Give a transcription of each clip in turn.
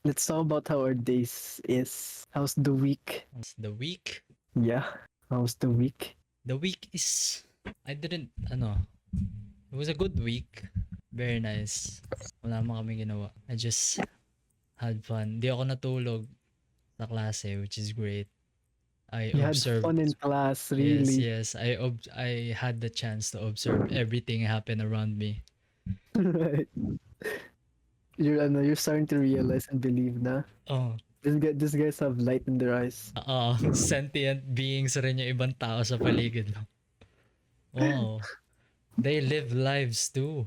let's talk about how our days is. How's the week? It's the week. Yeah, how's the week? The week is I didn't it was a good week. Very nice. Wala naman kami ginawa. I just had fun. Di ako natulog sa klase, which is great. I You had observed fun in class, Yes, really. yes. I had the chance to observe everything happen around me. Right. You're starting to realize and believe na. Oh, These guys have light in their eyes. sentient beings rin yung ibang tao sa paligid mo. Wow. They live lives too.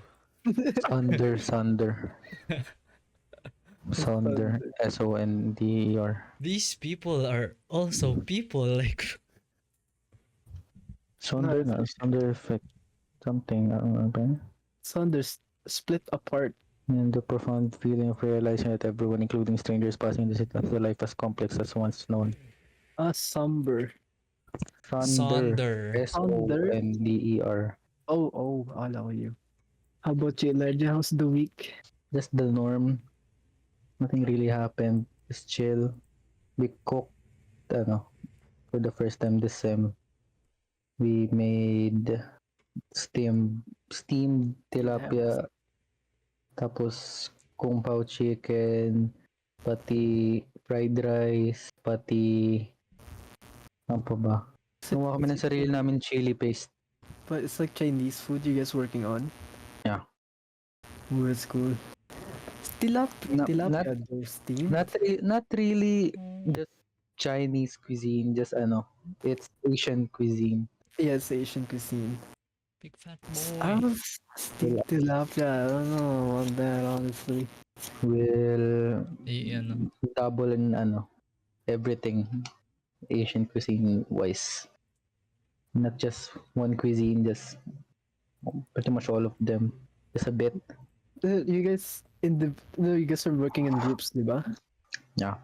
Sonder. Sonder. Sonder. These people are also people like Sonder na. Sonder effect. Something. Ano ba? Saunders split apart. And the profound feeling of realizing that everyone, including strangers passing the city, the life as complex as once known. Somber. Sonder. Sonder. Oh, allow you. How about you, Elijah? How's the week? Just the norm. Nothing really happened. Just chill. We cooked, for the first time this sem. We made steamed tilapia. Tapos kung pao chicken, pati fried rice, pati ano pa ba? Gumawa kami ng sarili namin chili paste. But it's like Chinese food you guys working on? Yeah. Ooh, that's cool. Tilapia, those steam? Not really just Chinese cuisine, just it's Asian cuisine. Yes, Asian cuisine. Big fat boy. Steamed tilapia. I don't know about that, honestly. Will Ano. double in everything Asian cuisine wise. Not just one cuisine, just pretty much all of them. Just a bit. You guys are working in groups, diba? Yeah.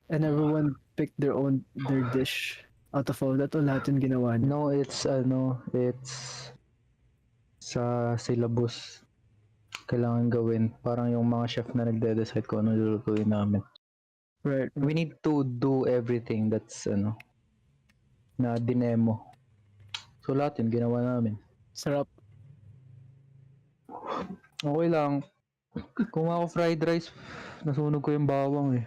And everyone picked their dish out of all that, o lahat yung ginawa niyo? No, it's sa syllabus kailangan gawin. Parang yung mga chef na nagde-decide kung ano lulutuin namin. Right. We need to do everything that's na dinemo. So lahat yun ginawa namin. Sarap. Okay lang. Kung ako fried rice, nasunog ko yung bawang eh.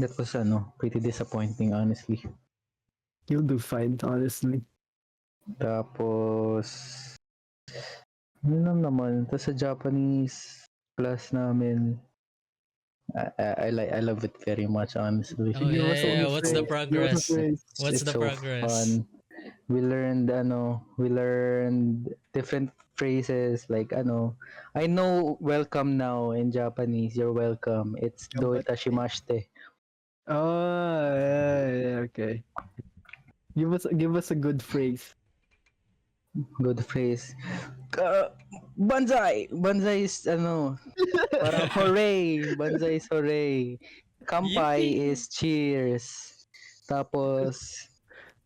That was pretty disappointing honestly. You'll do fine, honestly. Tapos yun lang naman. Tapos sa Japanese class namin, I love it very much honestly. Oh, yeah. What's the progress? What's the so progress? Fun. We learned different phrases like I know welcome now in Japanese. You're welcome. It's doitashimashite. Oh, yeah, okay. Give us a good phrase. Good phrase. Banzai! Banzai is parang hooray! Banzai is hooray. Kampai is cheers. Tapos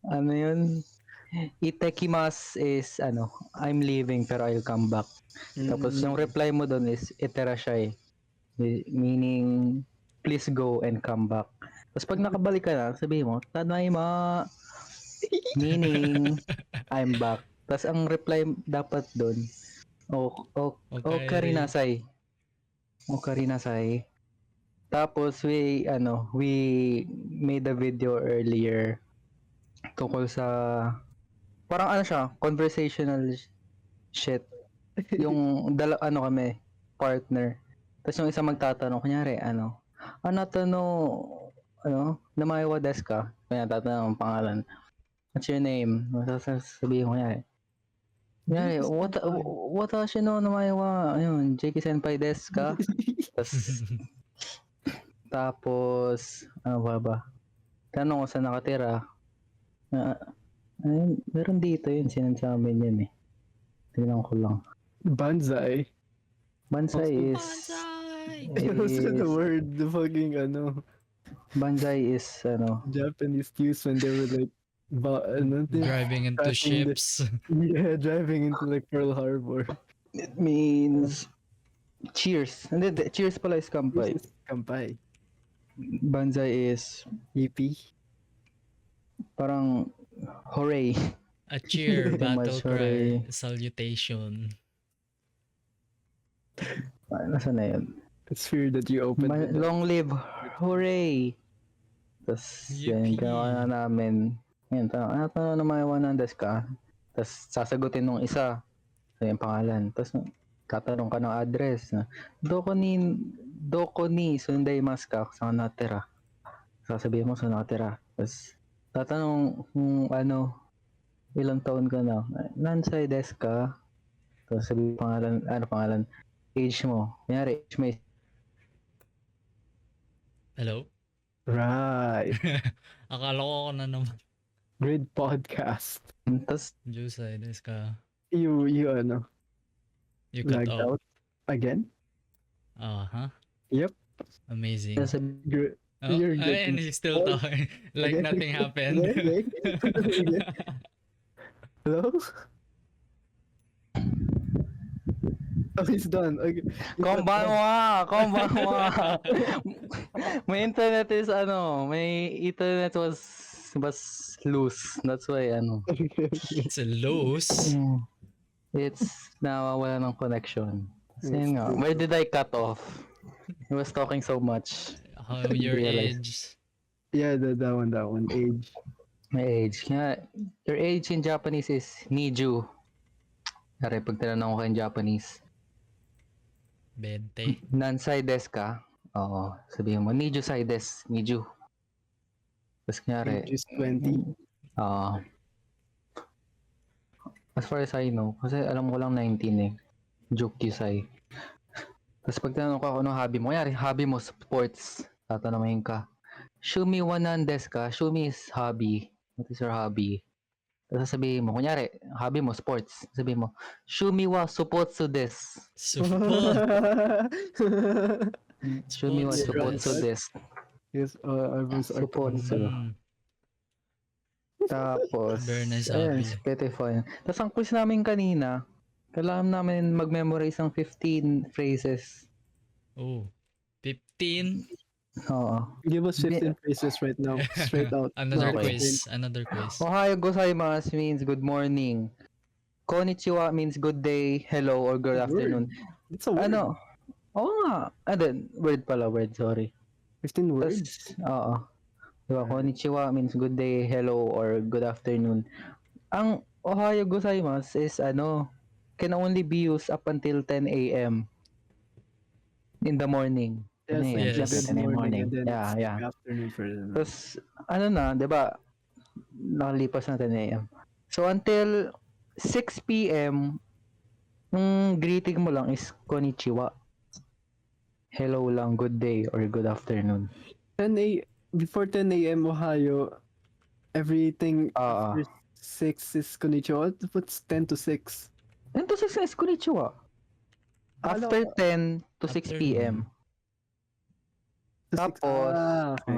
yun? Itekimasu is I'm leaving pero I'll come back. Tapos yung reply mo doon is iterashai. Meaning please go and come back. Tapos pag nakabalik ka na, sabihin mo, tadaima. Meaning I'm back. Tapos ang reply dapat doon, okarinasai. Okarinasai. Tapos we made a video earlier tungkol sa parang siya, conversational shit. Yung kami, partner. Tapos yung isa magtatanong, kunyari, namaewa desu ka? Kaya tatanong ang pangalan. What's your name? Sasabihin ko kunyari, watashi no namae wa Jake Senpai desu ka? Tapos ano ba? Tanong ko saan nakatira. Meron dito yun, sinasabi yun eh. Tingnan ko lang. Banzai. Banzai is What's the word? The fucking Banzai is Japanese used when they were like driving into ships. Yeah, driving into like Pearl Harbor. It means Cheers. Hindi, cheers pala is kampai. This is Kampai. Banzai is Yippee. parang hooray. A cheer, Pretty battle much, cry, hooray. salutation. Nasaan na yun? It's weird that you opened it. Long live, hooray! Tapos, yan, Yippee. ginawa na namin. Yan, ano na mga 100 ka? Tapos, sasagutin nung isa. So, yung pangalan. Tapos, tatanong ka ng address. Na, doko ni, Sunday mas ka, saan ka natira? Sasabihin mo, saan natira? Tapos, tatanong kung ilang taon ka na. Nansay desk ka. Tapos, sabihin pangalan, age mo. Kunyari, age mo is Hello? Right. Akala ko ako na naman. Great podcast. tapos, Jusay, des ka. You You cut lagged out. out again? Huh? Yep. Amazing. sasabihin Good. Oh, You're good. and he's still Oh. talking. Like Again? nothing happened. Again? Again? Hello? Oh, he's done. Okay. Konbanwa! My internet was loose. That's why It's a loose. it's nawawala ng connection. Kasi Yes. yun nga, where did I cut off? He was talking so much. How your Realize. age? Yeah, that one. Age. My age. Nga, your age in Japanese is Niju. Pag tinanong ko in Japanese, 20. Nansai desu ka? Oo. Sabihin mo, Niju sai desu. Niju. Tapos kunyari, Age is 20. as far as I know, kasi alam ko lang 19 eh. Jukyusai. Tapos pag tinanong ko ano hobby mo, kunyari, hobby mo sports. Tatanungin ka, Shumi wanan desu ka? Shumi is hobby. What is your hobby? Tapos sasabihin mo, kunyari, hobby mo sports. Sabihin mo, Shumi wa supotsu desu. Support. Shumi wa Sports. supotsu desu. Yes, I was Supotsu. Tapos, Very nice ayun, hobby. it's pretty fun. Tapos ang quiz namin kanina, kailangan namin mag-memorize ng 15 phrases. Oh. 15. Oo. Give us 15 phrases right now. Straight out. Another Okay. quiz. Another quiz. Ohayo gozaimasu means good morning. Konnichiwa means good day, hello, or good Word. afternoon. It's a word. Ano? Oo nga. Then, word pala, sorry. 15 words. Tas, oo. Diba, konnichiwa means good day, hello, or good afternoon. Ang ohayo gozaimasu is can only be used up until 10 a.m. in the morning. Yes, Ano yan? Yes. Good morning. and then Yeah, it's yeah. afternoon for them. Tapos, di ba, nakalipas na 10 a.m. So, until 6 p.m., yung greeting mo lang is konnichiwa. Hello lang, good day, or good afternoon. Before 10 a.m. Ohio, everything Ah, after 6 is konnichiwa. What's 10 to 6? 10 to 6 is konnichiwa. After 10 to 6 Afternoon. p.m. To 6. Tapos, Okay.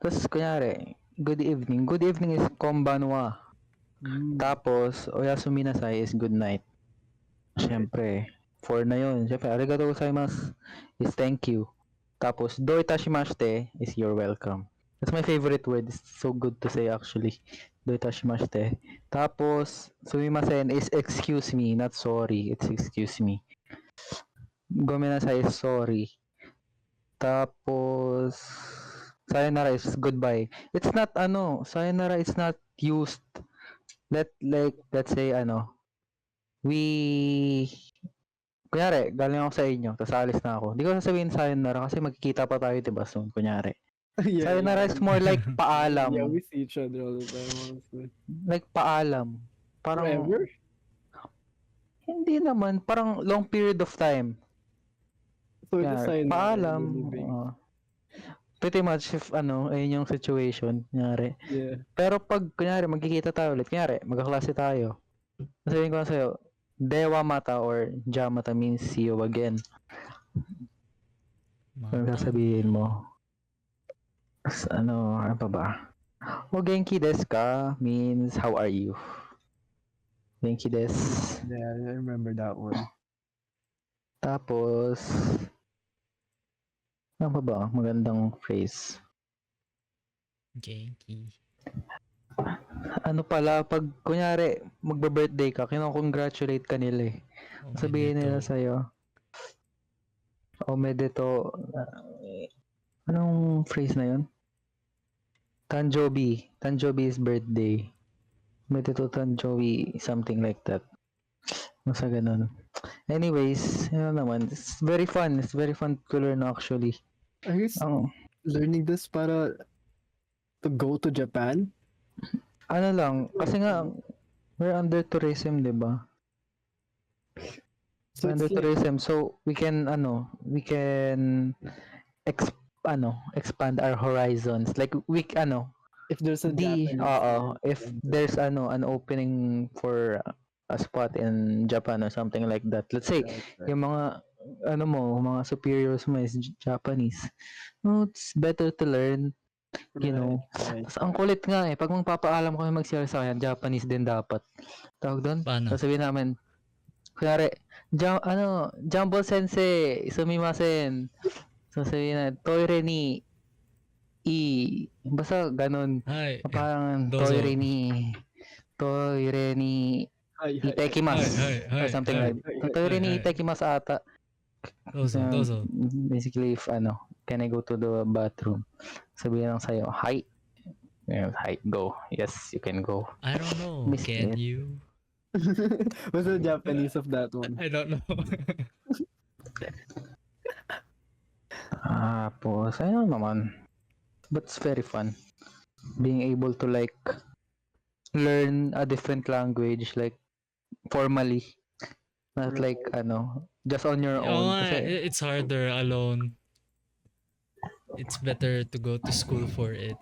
Tapos, kunyari, good evening. Good evening is konbanwa. Mm. Tapos, oyasumi nasai is good night. Siyempre, 4 na yun. Siyempre, arigatou gozaimasu is thank you. Tapos, do itashimashite is you're welcome. That's my favorite word. It's so good to say actually. Do itashimashite. Tapos, sumimasen is excuse me, not sorry. It's excuse me. Gomenasai is sorry. Tapos, sayonara is goodbye. It's not sayonara is not used. Let's say kunyari, galing ako sa inyo, tapos alis na ako. Hindi ko sasabihin sayonara kasi magkikita pa tayo, diba, soon, kunyari. Yeah, Sayonara is more like paalam. Yeah, we see each other all the time, honestly. Like paalam. Parang, Forever? hindi naman. Parang long period of time. So, Yeah, it's sayonara paalam. in the living. Pretty much if ayun yung situation, kunyari. Yeah. Pero pag, kunyari, magkikita tayo ulit, kunyari, magkaklase tayo. Sabihin ko na sa'yo, Dewa mata or Jamata means see you again. Ano sasabihin mo? Ano pa ba? O Genki desu ka means how are you? Genki desu. Yeah, I remember that one. Tapos, ano pa ba? Magandang phrase. Genki. Ano pala, pag kunyari, magba-birthday ka, kinong-congratulate ka nila eh. Sabihin nila Omedetou. sa'yo, Omedeto, anong phrase na yun? Tanjobi. Tanjobi is birthday. Omedeto Tanjobi, something like that. Basta ganun. Anyways, yun naman. It's very fun. It's very fun to learn actually. Are you Ang, learning this para to go to Japan? ano lang, kasi nga, we're under tourism, di ba? So Under it's like, tourism, so we can, expand our horizons. Like, if there's a Japanese event, if there's, an opening for a spot in Japan or something like that. Let's say, yung mga, mga superiors mo is Japanese. No, it's better to learn, you know. Right. Tapos ang kulit nga pag magpapaalam kami mag-share sa kanya, Japanese din dapat. Tawag doon? Paano? Sasabihin namin, kunyari, Jumbo Sensei, sumimasen. Sasabihin na, Toire ni basta ganun. Hi. Parang Dozo. Toire ni Hi. Itekimasu. Hi. Or something like hi, Toire ni hi. Itekimasu ata. Dozo. Basically, if can I go to the bathroom? Sabihin lang sa'yo, hi. Hi, go. Yes, you can go. I don't know. Miss Can it. you? What's the Japanese of that one? I don't know. Tapos, ayun naman. But it's very fun. Being able to learn a different language formally. Not just on your Oo own. nga, Kasi, it's harder alone. It's better to go to school for it.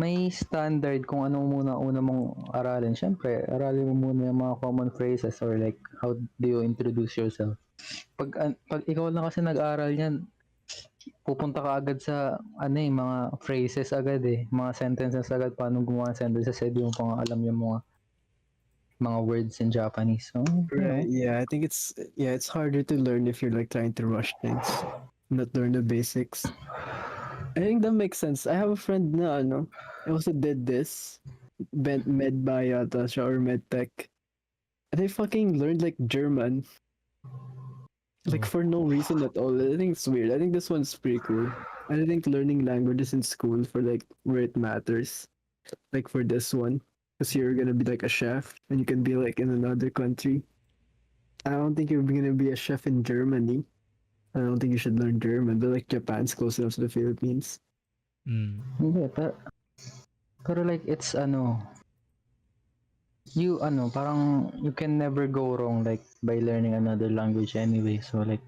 may standard kung ano muna una mong aralin. Siyempre, aralin mo muna yung mga common phrases or how do you introduce yourself. Pag ikaw lang kasi nag-aral yan, pupunta ka agad sa mga phrases agad mga sentences agad, paano gumawa ng sentences, hindi mo pa nga alam yung mga words in Japanese. So, Right. Yeah, I think it's harder to learn if you're trying to rush things, not learn the basics. I think that makes sense. I have a friend na also did this, med bio ata siya or med tech, and they fucking learned German, for no reason at all. I think it's weird. I think this one's pretty cool. I think learning languages in school for where it matters, for this one, because you're gonna be a chef and you can be in another country. I don't think you're gonna be a chef in Germany. I don't think you should learn German, but Japan's close enough to the Philippines. Hindi, pero it's parang you can never go wrong by learning another language anyway. So it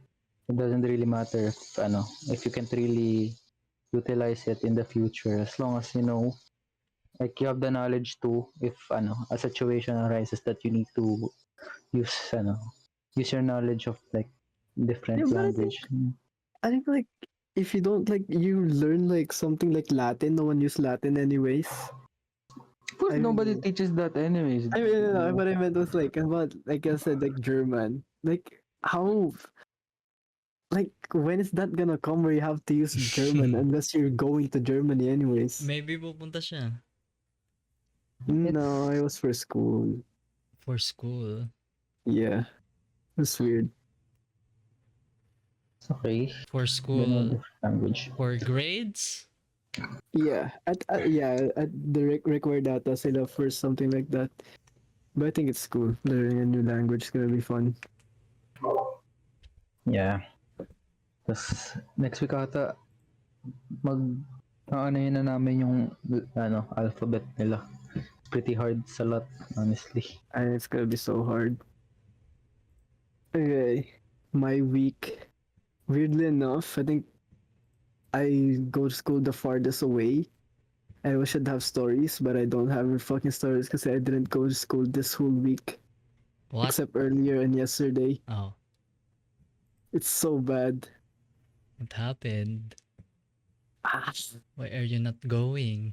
doesn't really matter if you can't really utilize it in the future, as long as you have the knowledge to, if a situation arises that you need to use your knowledge of different Yeah, but language. I think if you don't you learn something like Latin, no one uses Latin anyways. Of course, nobody teaches that anyways. I mean, no, what I meant was about I said German. How when is that gonna come where you have to use German unless you're going to Germany anyways? Maybe pupunta siya No, it was for school. for school. Yeah, it's weird. Okay. For Ganun, school, different language. for grades? Yeah, at the required data sila for something like that. But I think it's cool. Learning a new language is gonna be fun. Yeah. Tapos, next week ata, yun na namin yung, alphabet nila. Pretty hard sa lot, honestly. And it's gonna be so hard. Okay, my week. Weirdly enough, I think I go to school the farthest away. I should have stories, but I don't have fucking stories because I didn't go to school this whole week. What? Except earlier and yesterday. Oh, It's so bad. what happened? Why are you not going?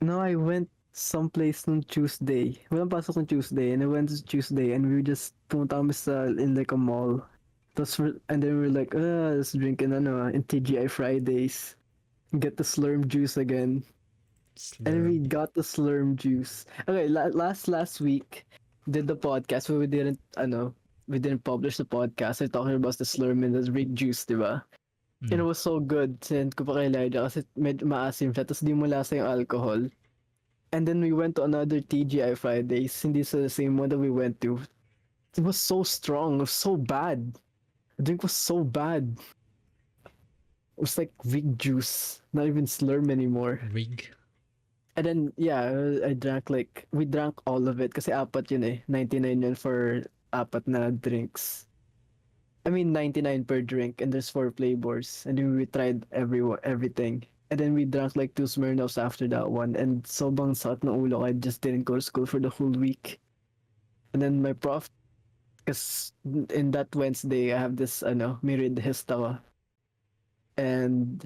No, I went someplace nung Tuesday. Walang pasok nung Tuesday, and I went to Tuesday, and we just pumunta kami sa in like a mall. And then we were like, let's drink in TGI Fridays. Get the Slurm juice again. And we Slurm. got the Slurm juice. Okay, last week did the podcast, but we didn't publish the podcast. We're talking about the Slurm and the Rick juice, diba? And it Mm. was so good. Send ko pa kay Elijah kasi medyo maasim siya. Tapos di mo lasa yung alcohol. And then we went to another TGI Fridays. Hindi sa the same one that we went to. It was so strong. It was so bad. The drink was so bad. It was like Rick juice. Not even Slurm anymore. Rig. And then, yeah, we drank all of it kasi apat yun eh. 99 yun for apat na drinks. I mean, 99 per drink and there's 4 flavors. And then we tried everything. And then we drank like 2 Smirnoffs after that one. And sobrang sakit ng ulo ko. I just didn't go to school for the whole week. And then my prof, because in that Wednesday, I have this, may read hist ako. And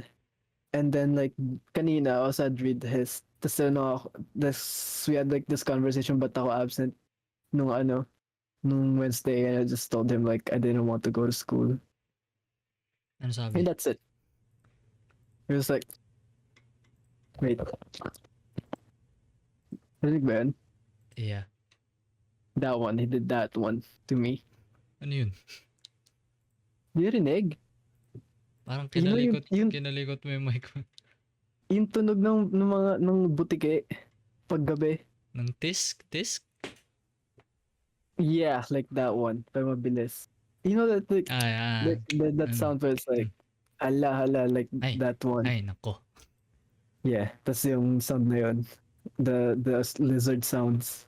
then like kanina I was at read his we had like this conversation but ako absent nung Wednesday, and I just told him like I didn't want to go to school. Ano sabi? And that's it. He was like, wait. Rinig ba yun? Yeah. That one, he did that one to me. Ano yun? Di rinig? Parang You know kinalikot mo yung mic mo. Yung tunog ng butike paggabi. Ng tisk? Tisk? Yeah, like that one. Pero mabilis. You know that like, that ano? sound where it's like hala like Ay. that one. Ay, nako. Yeah, tas yung sound na yun. The lizard sounds.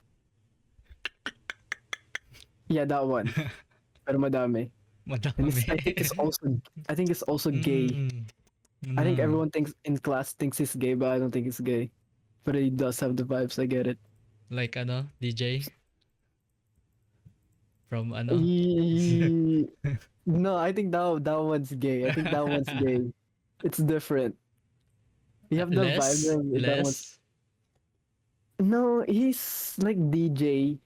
Yeah, that one. Pero madami. And Madami. I think it's also gay. I think Mm. everyone thinks in class thinks he's gay, but I don't think he's gay. But he does have the vibes, I get it. Like DJ? From ano? No, I think that one's gay. I think that one's gay. It's different. You have the vibe of that one. No, he's like DJ,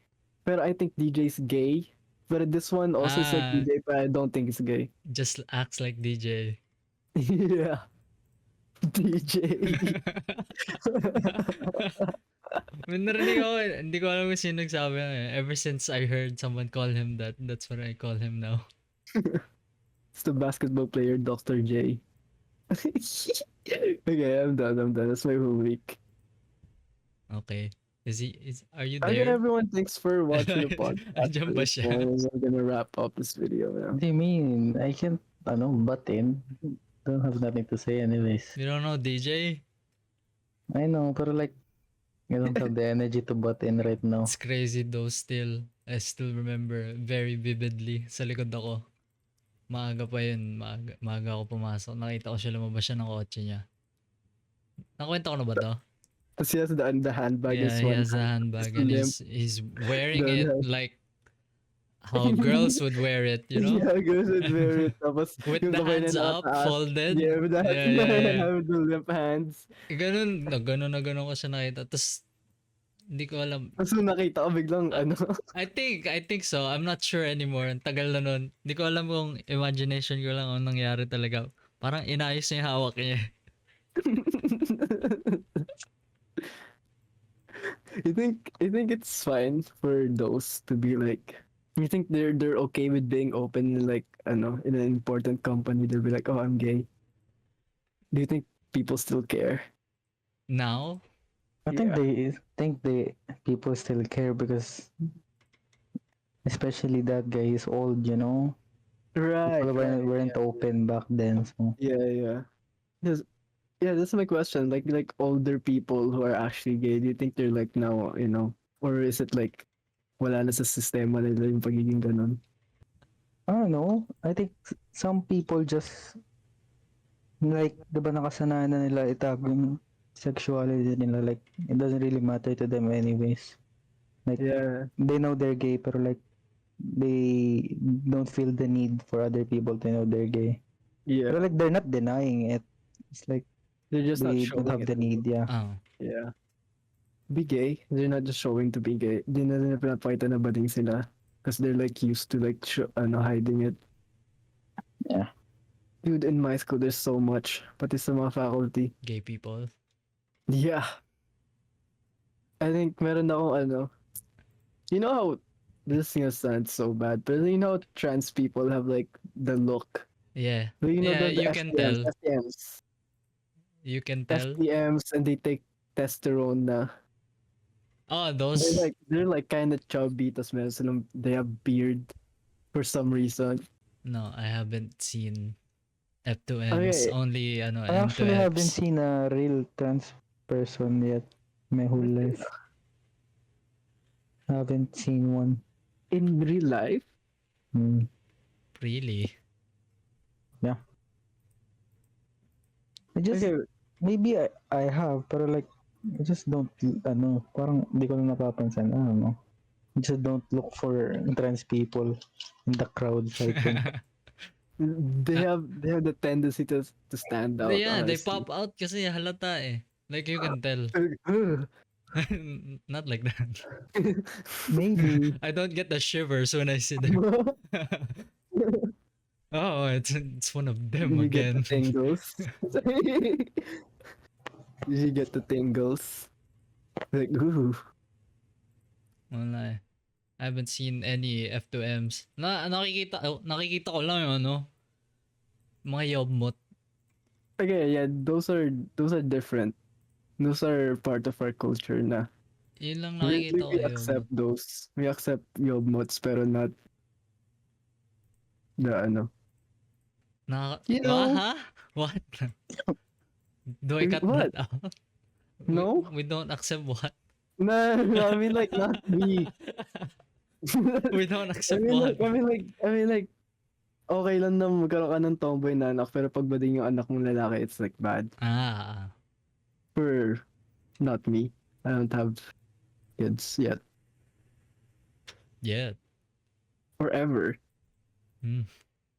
but I think DJ's gay. But this one also is like DJ, but I don't think it's gay. Just acts like DJ. Yeah. DJ. May narinig ako, hindi ko alam kung sino nagsabi. Ever since I heard someone call him that, that's what I call him now. It's the basketball player, Dr. J. Okay, I'm done. That's my whole week. Okay. Are you Again, there? everyone, thanks for watching the podcast. Andiyan ba siya? I'm gonna wrap up this video now. What do you mean? I can't, butt in. Don't have nothing to say anyways. You don't know DJ? I know, pero like, I don't have the energy to butt in right now. It's crazy though still. I still remember very vividly. Sa likod ako. Maaga pa yun. Maaga ako pumasok. Nakita ko siya lumabas siya ng kotse niya. Nakwento ko na ba to? Because he has the handbag. Yeah, is he one has a hand. handbag and Limp. he's wearing Don't it have- like how girls would wear it, you know? Yeah, goes with very tapos With yung the kamay na hands up, nataas. folded. Yeah, with the hands. Yeah. With the limp hands. Ganun ko siya nakita. Tapos, hindi ko alam. Tapos nung nakita ko biglang I think so. I'm not sure anymore. Ang tagal na nun. Hindi ko alam kung imagination ko lang ang nangyari talaga. Parang inayos niya yung hawak niya. I think it's fine for those to be like, you think they're okay with being open in like in an important company, they'll be like, oh, I'm gay. Do you think people still care? Now? I think Yeah. they think people still care because especially that guy is old, you know. Right. People weren't open back then, so Yeah. Yeah, that's my question. Like older people who are actually gay, do you think they're like now, or is it like wala na sa sistema nila yung pagiging ganun? I don't know. I think some people just like, diba nakasanayan na nila itago yung sexuality nila, like it doesn't really matter to them anyways. Like Yeah. they know they're gay pero like they don't feel the need for other people to know they're gay. Yeah. Pero like they're not denying it. It's like They're just not they showing don't have it. the need, yeah. Oh. Yeah. be gay. They're not just showing to be gay. Di na nila pinapakita na bading sila. Because they're like used to like hiding it. Yeah. Dude, in my school, there's so much. Pati sa mga faculty. Gay people. Yeah. I think meron akong you know how, this thing sounds so bad, but you know how trans people have like the look. Yeah. Like, you know Yeah, the you can tell. FTMs. You can tell. FTMs, and they take testosterone na. Oh, those. They're like kind of chubby, tas meron silang, they have beard for some reason. No, I haven't seen F2Ms. Okay. Only I actually haven't M2Fs. seen a real trans person yet my whole life. Haven't seen one. In real life? Hmm. Really? I just Okay, maybe I have, pero like I just don't parang hindi ko na napapansin. I don't know. I just don't look for trans people in the crowd. I think. they have the tendency to stand out. Yeah, they honestly. pop out kasi halata eh. Like you can tell. Not like that. Maybe. I don't get the shivers when I see them. Oh, it's one of them You get again. the tingles. You get the tingles. Like, ooh. Wala eh. I haven't seen any F2Ms. Nakikita ko lang yung mga yobmot. Okay, yeah, those are different. Those are part of our culture na. Yun lang We nakikita ko yung accept those. We accept yobmots pero not the You know- Ha? What? Do I cut What? that out? No? We don't accept what? No, I mean like not me. We don't accept what? I mean like okay lang na magkaroon ka ng tomboy na anak pero pag bading yung anak mong lalaki, it's like bad. Ah. For not me. I don't have kids yet. Yeah. Forever.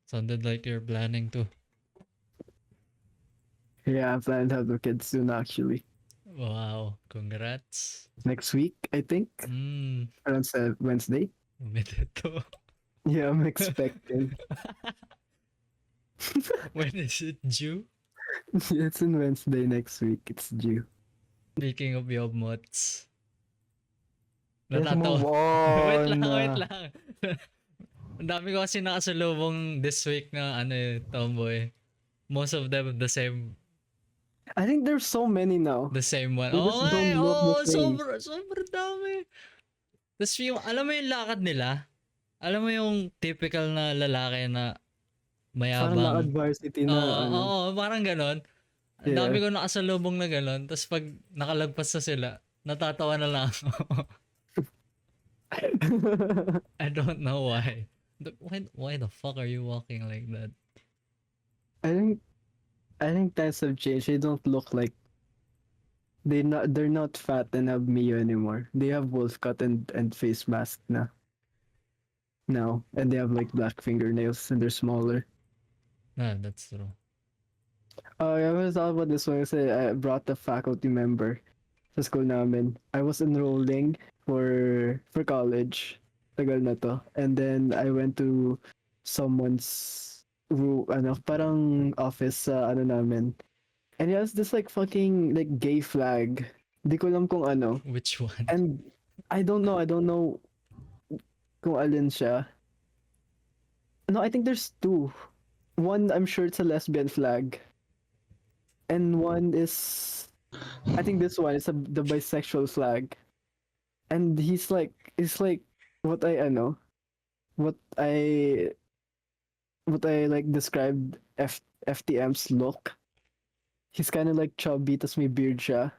Sounded like you're planning to. Yeah, I plan to have the kids soon actually. Wow. Congrats. Next week, I think. Around Wednesday. Umidito. Yeah, I'm expecting. When is it due? It's on Wednesday next week. It's due. Speaking of yobmots. Let's Natatawa. move on. Wait lang. Ang dami ko kasi nakasalubong this week na tomboy. Most of them the same I think there's so many now. one. They just don't look the same. Sobrang dami. Tapos yung, alam mo yung lakad nila? Alam mo yung typical na lalaki na Parang lakad mayabang? varsity na Oo, parang ganon. Ang Yeah. dami ko nakasalubong na ganon. Tapos pag nakalagpas na sila, natatawa na lang ako. I don't know why. Why the fuck are you walking like that? I think times have changed. They don't look like they're not fat and have Mio anymore. They have wolf cut and face mask na. Now. And they have like black fingernails and they're smaller. Nah, that's true. I was talking about this one kasi I brought a faculty member sa school namin. I was enrolling for college. Tagal na to. And then I went to someone's parang office sa namin. And he has this like fucking like gay flag. Di ko alam kung ano. Which one? And I don't know kung alin siya. No, I think there's two. One, I'm sure it's a lesbian flag. And one is, I think this one is the bisexual flag. And he's like what I like described FTM's look. He's kind of like chubby, tas may beard siya.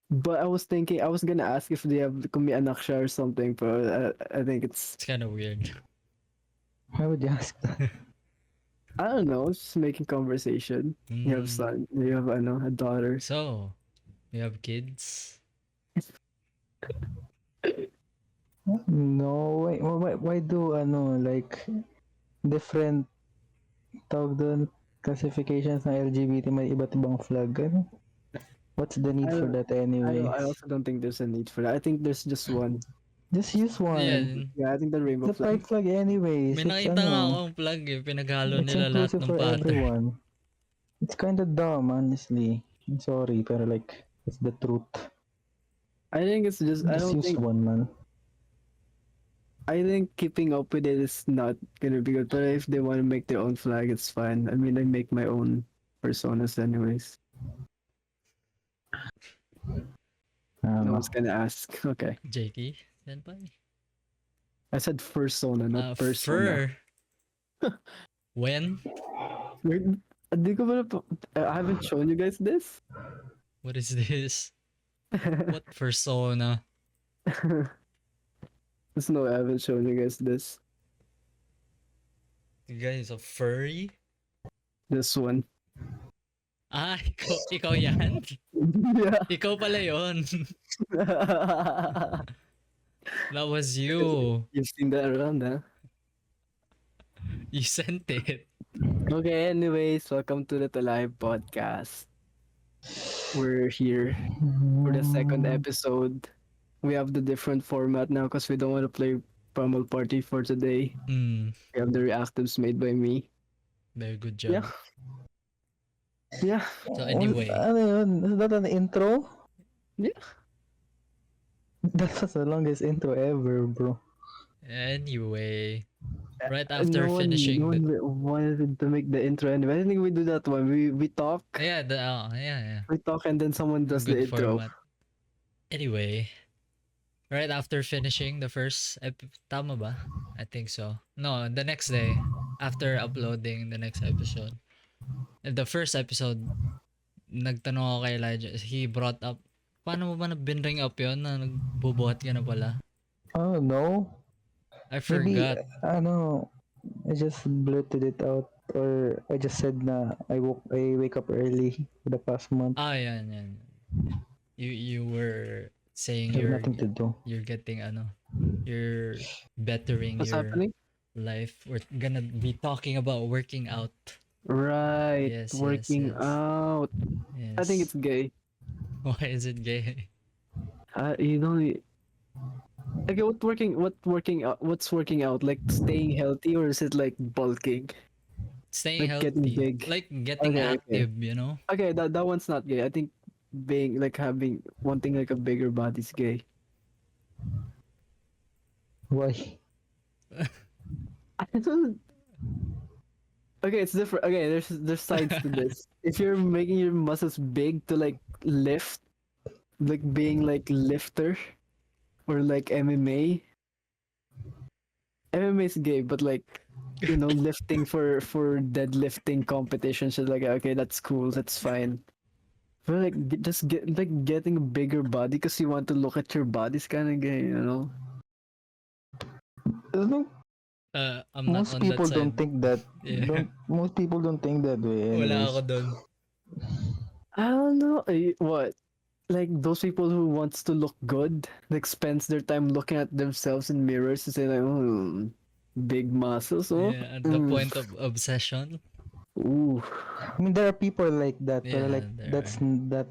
But I was thinking, I was gonna ask if they have, kung may anak siya or something, but I think it's, It's kind of weird. Why would you ask that? I don't know, it's just making conversation. You have son, you have a daughter. So, you have kids? No, why do like different tawag doon classifications ng LGBT may iba't ibang flag ano? What's the need I for don't, that anyways? I also don't think there's a need for that. I think there's just one. Just use one. Yan. Yeah, I think the rainbow The pride flag. flag anyways. May It's nakita nga ano, akong plug eh. Pinaghalo it's nila lahat inclusive ng for pattern. everyone. It's kind of dumb, honestly. I'm sorry, pero like, it's the truth. I think it's just. I Just don't use think. one, man. I think keeping up with it is not gonna be good. But if they want to make their own flag, it's fine. I mean, I make my own personas anyways. No Ano. one's gonna ask. Okay. Jakey, senpai. I said fursona, not persona. Fur. When? Wait, di ko ba I haven't shown you guys this? What is this? What persona? No, I haven't shown you guys this. You guys a furry? This one. Ah, ikaw yan? Yeah. Ikaw pala yon. That was you. You've seen that around, huh? You sent it. Okay, anyways, welcome to the Live podcast. We're here for the second episode. We have the different format now because we don't want to play Pummel Party for today. Hmm. We have the reactives made by me. Very good job. Yeah. Yeah. So anyway, Ano yun? Is that an intro? Yeah. That was the longest intro ever, bro. anyway, right after no finishing one wanted to make the intro anyway. I think we do that one. We talk, yeah, yeah. we talk, and then someone does the Good intro. format. Anyway, right after finishing the first tama ba? I think so. No, the next day after uploading the next episode. The first episode, nagtanong ako kay Elijah. He brought up, paano mo ba binring up yun na nagbubuhat ka na pala? Oh, no. I Maybe, forgot. I just blurted it out. Or I just said na I wake up early for the past month. Ah, yan. You were saying I have nothing to do. you're getting you're bettering What's your happening? life. We're gonna be talking about working out. Right. Yes, Working yes. out. Yes. I think it's gay. Why is it gay? You don't. Okay, what's working out? Like staying healthy, or is it like bulking? Staying Like healthy. getting big. Like getting Okay, okay. active, you know? Okay, that one's not gay. I think being like wanting like a bigger body's gay. Why? I don't. Okay, it's different. Okay, there's sides to this. If you're making your muscles big to like lift, like being like lifter, or like MMA. MMA is gay, but like lifting for deadlifting competitions is like okay, that's cool, that's fine. But like just getting a bigger body because you want to look at your body's kind of gay, you know. I think I'm not most on people that side. don't think that. Yeah. Most people don't think that way. Wala anyways. ako doon. I don't know what. Like those people who wants to look good, like spends their time looking at themselves in mirrors and say like, big muscles, oh, Yeah, at the point of obsession. ooh, I mean, there are people like that, but Yeah, like there that's not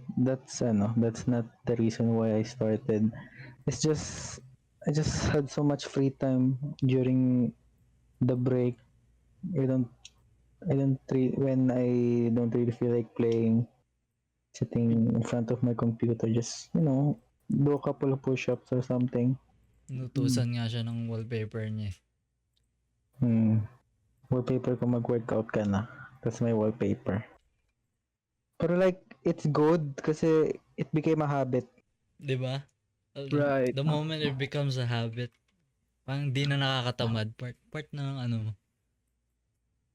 the reason why I started. It's just I just had so much free time during the break. When I don't really feel like playing, sitting in front of my computer, just do a couple of push-ups or something. Nutusan nga siya ng wallpaper niya. Wallpaper ko mag-workout ka na. That's my wallpaper. Pero like, it's good kasi it became a habit. Di ba? Right. The moment it becomes a habit, parang di na nakakatamad. Part ng mo.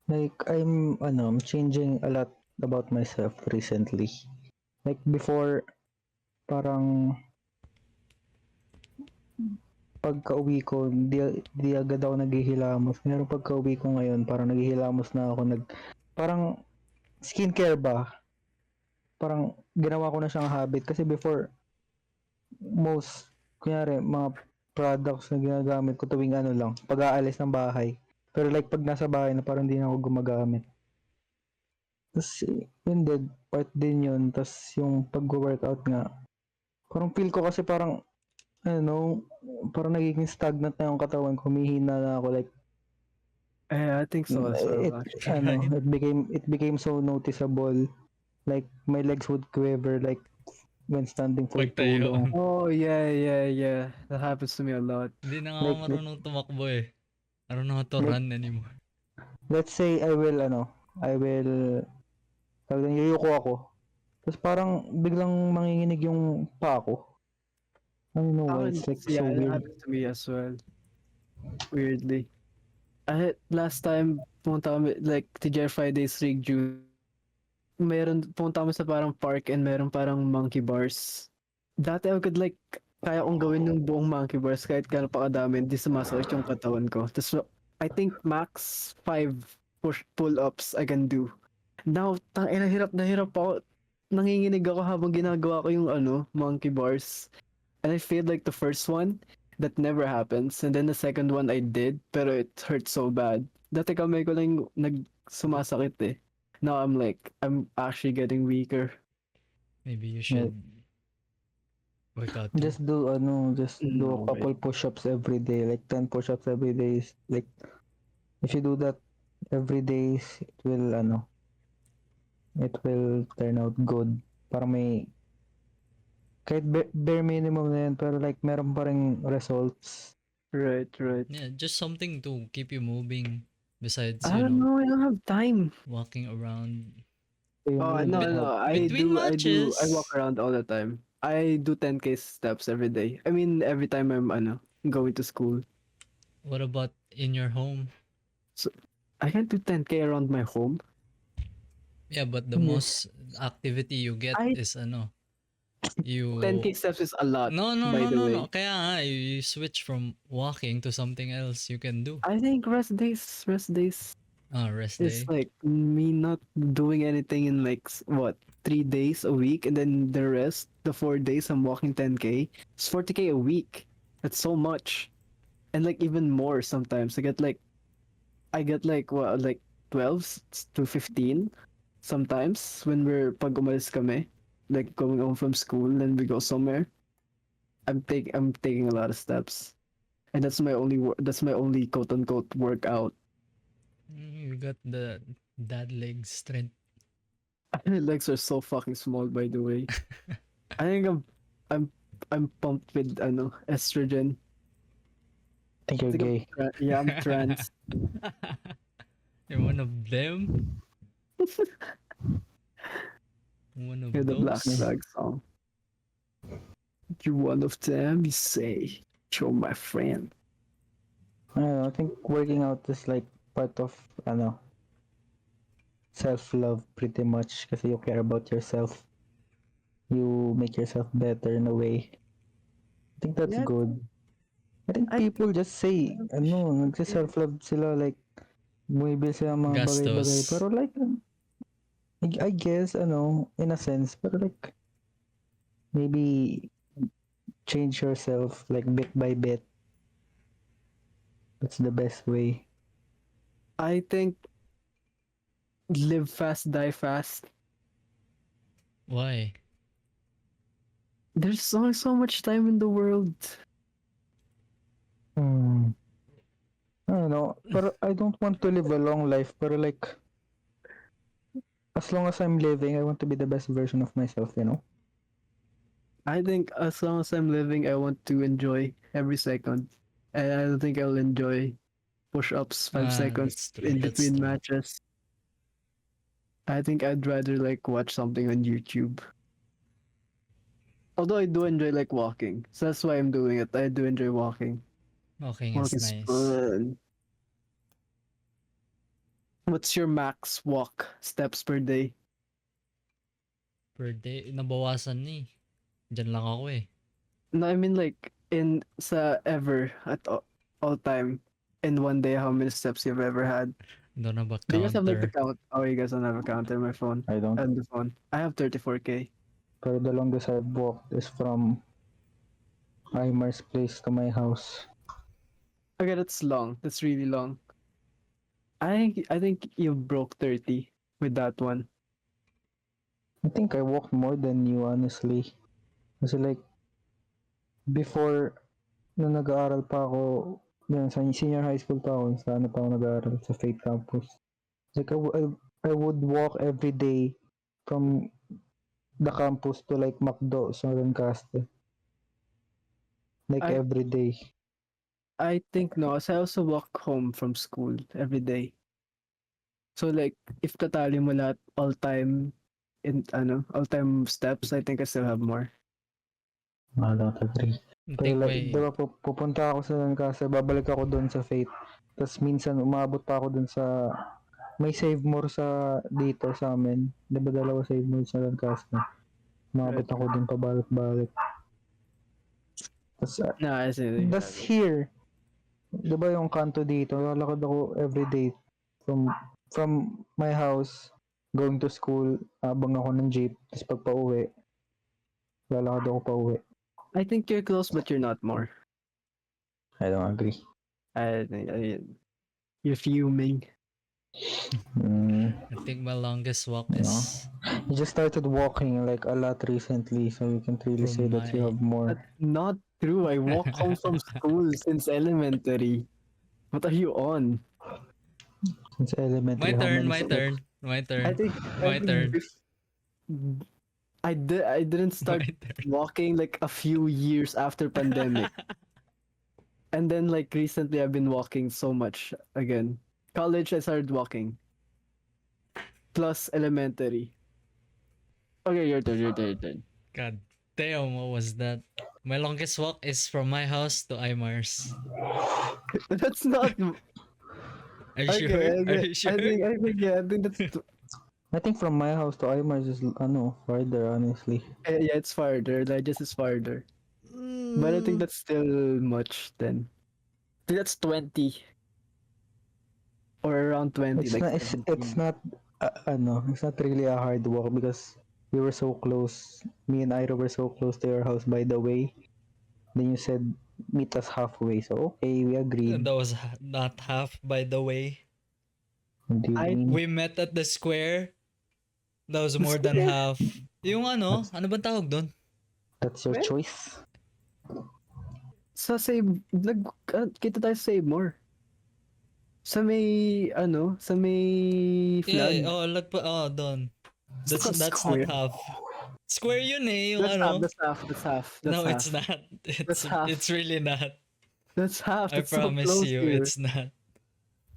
Like, I'm changing a lot about myself recently. Like, before, parang pagka-uwi ko, di agad ako naghihilamos. Pero pagka-uwi ko ngayon, parang naghihilamos na ako. Parang skincare ba? Parang ginawa ko na siyang habit. Kasi before, kunyari, mga products na ginagamit ko tuwing pag-aalis ng bahay. Pero like, pag nasa bahay na parang di na ako gumagamit. Tapos yun din, part din yun. Tapos yung pag-workout nga, parang feel ko kasi parang, ano, parang nagiging stagnant na yung katawan ko. Humihina na ako. Like, I think so as well, it, actually. Right. it became so noticeable. Like, my legs would quiver, like, when standing for too Pagtayo. long. Oh, yeah. That happens to me a lot. Hindi na nga ako Like, marunong tumakbo eh. I don't know how to like, run anymore. let's say, tawag doon, yuyuko ako. Tapos parang biglang manginginig yung paa ko. I don't know why, it's like so Yeah, that weird. happens to me as well. Weirdly. Last time, pumunta kami, like, TGI Fridays Rig June. Pumunta kami sa parang park and meron parang monkey bars. Dati I could like, kaya kong gawin yung buong monkey bars kahit gano'n pa kadami, hindi sumasakit yung katawan ko. Tapos, I think max 5 pull-ups I can do. Now, hirap na hirap ako. Nanginginig ako habang ginagawa ko yung monkey bars. And I failed like the first one. That never happens. And then the second one I did, pero it hurt so bad. Dati kamay ko lang sumasakit eh. Now I'm actually getting weaker. Maybe you should work out too. Just do a No way. couple push-ups every day, like 10 push-ups every day. Like, if you do that every day, it will turn out good. Parang may, kahit bare minimum na yan, pero like, meron pa rin results. Right. Yeah, just something to keep you moving besides, I don't know, I don't have time. walking around. So, Oh, yun, no. I Between walk matches. around all the time. I do 10K steps every day. I mean, every time I'm going to school. What about in your home? I can't do 10K around my home. Yeah, but the Yes. most activity you get I- is you 10K steps is a lot. No, by the way. no. Kaya nga, you switch from walking to something else you can do. I think rest days Rest is day. like me not doing anything in like 3 days a week, and then the rest, the 4 days I'm walking 10K. It's 40K a week. That's so much, and like even more sometimes. I get like what, like 12 to 15 sometimes when pag umalis kami, like going home from school, then we go somewhere. I'm taking a lot of steps, and that's my only quote unquote workout. You got the dad leg strength. My legs are so fucking small, by the way. I think I'm I'm pumped with estrogen. I think you're I think gay. yeah, I'm trans. You're one of them. One of Hear the Black those. Flag song. You one of them, you say. You're my friend. I don't know, I think working out is like part of, self-love pretty much kasi you care about yourself. You make yourself better in a way. I think that's Yeah. good. I think I- people just say, nagsi-self-love sila, like, bumibil sila ng mga bagay-bagay. Gastos. Pero like, I guess, in a sense, pero like, maybe change yourself, like, bit by bit. That's the best way. I think live fast, die fast. Why? There's only so much time in the world. I don't know, pero I don't want to live a long life, pero like, as long as I'm living, I want to be the best version of myself, I think as long as I'm living, I want to enjoy every second. And I don't think I'll enjoy push-ups 5 seconds That's true. in That's between true. matches. I think I'd rather like watch something on YouTube. Although I do enjoy like walking, so that's why I'm doing it. I do enjoy walking. Walking is Walking's nice. fun. What's your max walk steps per day? Per day, nabawasan na eh. Diyan lang ako eh. No, I mean like at all time in one day, how many steps you've ever had? Don't have a Do you guys have like the counter. count? Oh, you guys don't have a counter on my phone. I don't. On the phone, I have 34K. Pero the longest I've walked is from Imar's place to my house. Okay, that's long. That's really long. I think you broke 30 with that one. I think I walked more than you, honestly. Kasi like, before, nung nag-aaral pa ako, yun, sa senior high school pa ako, sa ano pa ako nag-aaral, sa Faith Campus. Like, I would walk every day from the campus to like McDo sa Lancaster. Like, I every day. I think no, as I also walk home from school every day. So like if tatali mo lahat all time all time steps, I think I still have more. I don't agree. I Pero think like, may... diba, pupunta ako sa Lancaster, babalik ako doon sa Faith. Tapos minsan umabot pa ako doon sa may Save More sa dito sa amin. Diba dalawa Save More sa Lancaster? Umabot Right. ako doon pabalik-balik. Tapos No, I see. that's here. Diba yung kanto dito? Lalakad ako everyday from my house going to school, abang ako ng jeep. Tapos pag pauwi, lalakad ako pauwi. I think you're close, but you're not more. I don't agree. You're fuming. I think my longest walk is You just started walking like a lot recently, so you can't really say From that you my- have more. That's not true. I walk home from school since elementary. What are you on? Since elementary, my how turn, many my steps? turn, my turn. I think My turn. I didn't start My turn. walking like a few years after pandemic. And then like recently I've been walking so much again. College I started walking. Plus elementary. Okay, your turn. God damn, what was that? My longest walk is from my house to Imars. That's not Are you sure? Are you sure? I think that's I think from my house to Aymars is farther, honestly. yeah, it's farther. Like just is farther. But I think that's still much then. I think that's 20. Or around 20. It's like not. It's 17. not. It's not really a hard walk because we were so close. Me and Ira were so close to your house. By the way, then you said meet us halfway. So okay, we agreed. That was not half, by the way. What do you I- mean? We met at the square. That was more than Square? half. Yung ano bang tawag doon? That's your Where? choice. Sa save, kita tayo sa save more. Sa may, flag. Yeah, doon. That's It's not not square. half. Square yun eh, yung That's ano. half, that's half, that's half. That's No, half. it's not. That's half. It's really not. That's half. I That's so promise close you, here. it's not.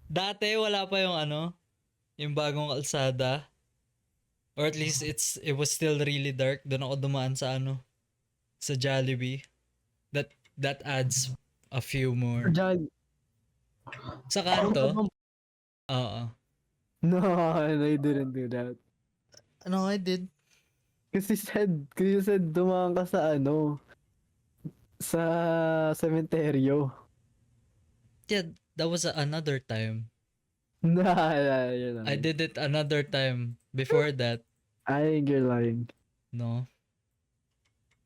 Dati wala pa yung yung bagong kalsada. Or at least it was still really dark. Doon ako dumaan sa sa Jollibee. That adds a few more. Diyan. Sa kanto? Oo. No, I didn't do that. Ano I did? Kasi you said dumaan ka sa sa sementeryo. Yeah, that was another time. Nah, you're I lying. did it another time before that. I think you're lying. No.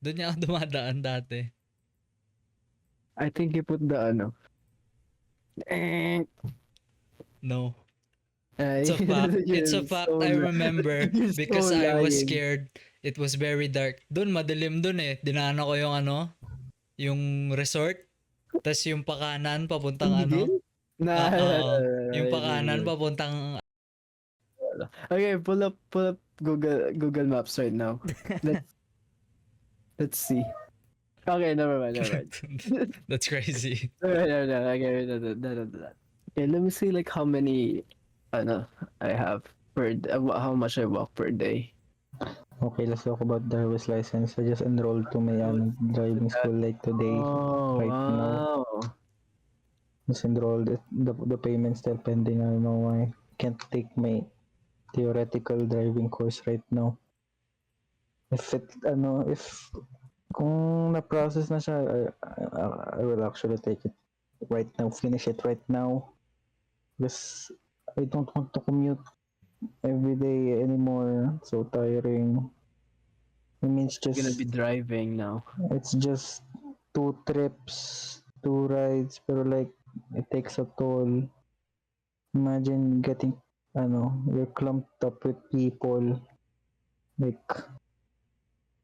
Doon niya ako dumadaan dati. I think you put the No. Ay, It's a fact. It's a you're fact. so I li- remember you're because so I was lying. scared. It was very dark. Doon madilim doon eh. Dinaanan ko yung yung resort. Tapos yung pakanan papuntang Hindi? Nah, yung pakanan papuntang Okay, pull up Google Maps right now. Let's see. Okay, never mind. That's crazy. No. Okay, okay, let me see like how many I have how much I walk per day. Okay, let's talk about driver's license. I just enrolled to my driving school like today. Oh, right now. wow. Just enrolled. The payment still pending. I don't know why. Can't take my theoretical driving course right now. If kung na-process na siya, I will actually take it right now. Finish it right now. Because I don't want to commute every day anymore. So tiring. I mean, it's I'm gonna just be driving now. it's just 2 trips, 2 rides, pero like it takes a toll. Imagine getting you're clumped up with people Like,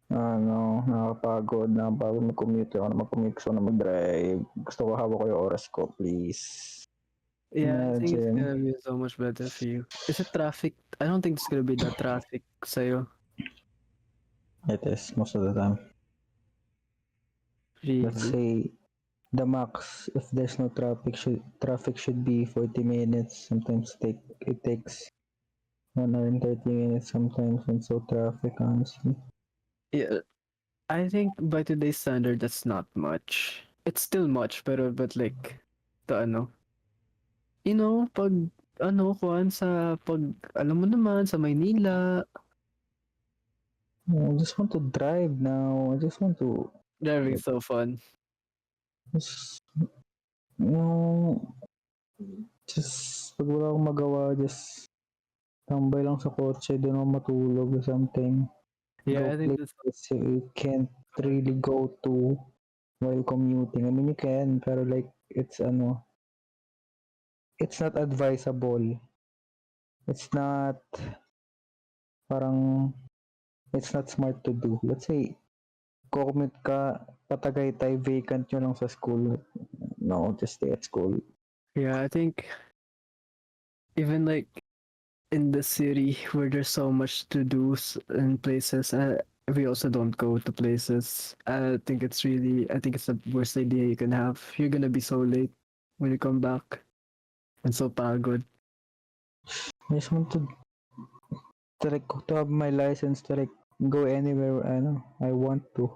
nakakapagod na bago mag-commute. Ako na mag-commute, gusto ko na mag-drive. Gusto ko hawak ko yung oras ko, please. Yeah, I think it's Imagine. gonna be so much better for you. Is it traffic? I don't think it's gonna be that traffic sa'yo. It is, most of the time. Let's Really. say, the max, if there's no traffic should be 40 minutes. Sometimes it takes 130 minutes sometimes when so traffic, honestly. Yeah, I think by today's standard, that's not much. It's still much, but like, the ano, pag kuan alam mo naman, sa Maynila, I just want to drive now. I just want to driving so fun. just, no, just pag wala akong magawa, just tambay lang sa kotse, doon ako matulog or something. Yeah, I Go think that's places you can't really go to while commuting. I mean, you can, pero like, it's not advisable. It's not, parang, it's not smart to do. Let's say, commute ka, patagaytay, vacant nyo lang sa school. No, just stay at school. yeah. I think even like in the city where there's so much to do in places, we also don't go to places. I think it's the worst idea you can have. You're gonna be so late when you come back and so pagod. I just want to have my license to like go anywhere I want to.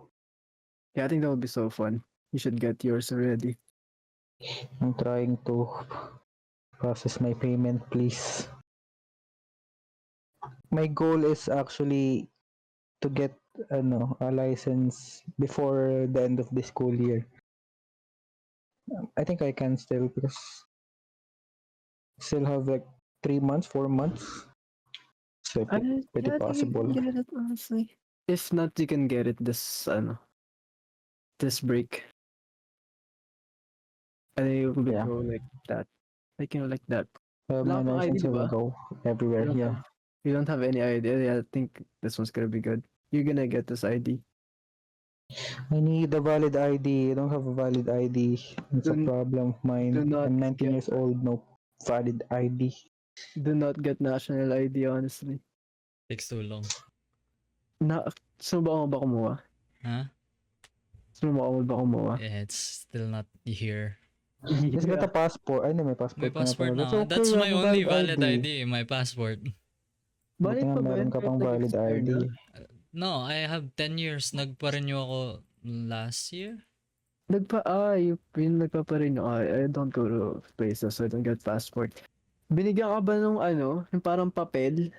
Yeah, I think that would be so fun. You should get yours already. I'm trying to process my payment, please. My goal is actually to get a license before the end of the school year. I think I can still because still have like 3 months, 4 months. So pretty Yeah, I think you possible. can get it honestly. If not, you can get it this break. I think it will Yeah. go like that. Like like that. My Wala kang license ID, will diba? go everywhere. Yeah. You don't have any idea. Yeah, I think this one's gonna be good. You're gonna get this ID. I need a valid ID. I don't have a valid ID. It's a Do, problem of do mine. not I'm 19 get years old. No valid ID. national ID, honestly. Takes too long. Saan ba kumuha? Huh? Saan ba kumuha? Yeah, it's still not here. Just get a passport. Ay, may passport. My ka na passport pala. na. That's okay, my have a only valid valid ID, my passport. Buti Balik nga pa ba meron yun? ka Kahit pang like valid expired ID. na? No, I have 10 years. Nagpa-renew ako last year. Yung nagpaparenew. I don't go to places, so I don't get passport. Binigyan ka ba nung yung parang papel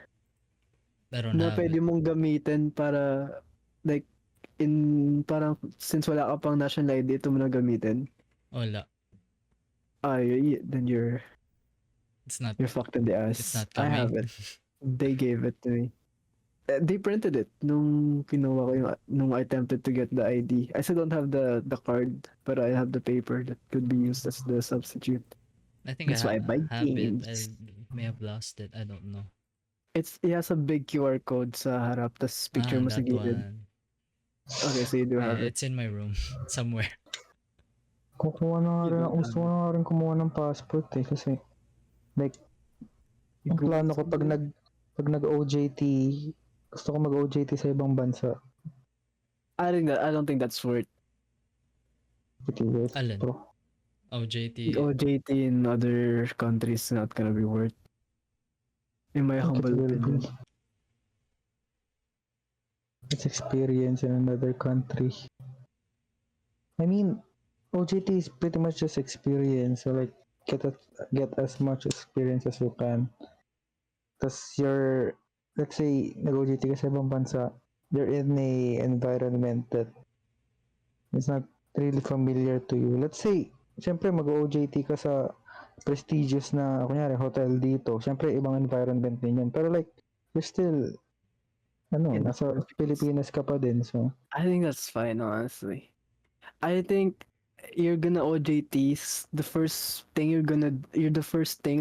I don't na have pwede it. mong gamitin para like parang since wala ka pang national ID, ito mo na gamitin? Wala. Then you're It's not fucked in the ass. it's not I have coming. it. They gave it to me. They printed it nung kinuha ko nung I attempted to get the ID. I still don't have the card, but I have the paper that could be used as the substitute. I think That's why I buy have it. games. I may have lost it. I don't know. It has a big QR code sa harap, tas picture mo sa That gilid. one. Okay, so you do have it. It's in my room somewhere. Kukuha na nga rin. Gusto ko na nga rin kumuha ng passport kasi like ang plano ko pag nag-OJT, gusto ko mag-OJT sa ibang bansa. I don't think that's worth Pretty worth. Alin? Bro. OJT. OJT in other countries. Not gonna be worth. In my I think it humble will opinion. be. It's experience in another country. I mean, OJT is pretty much just experience. So like, get as much experience as you can. Tapos let's say, nag-OJT ka sa ibang bansa, you're in a environment that is not really familiar to you. Let's say, syempre mag-OJT ka sa prestigious na, kunyari, hotel dito. Syempre, ibang environment din yun. Pero like, you're still, In the nasa Pilipinas ka pa din. So, I think that's fine, honestly. I think you're gonna OJTs. The first thing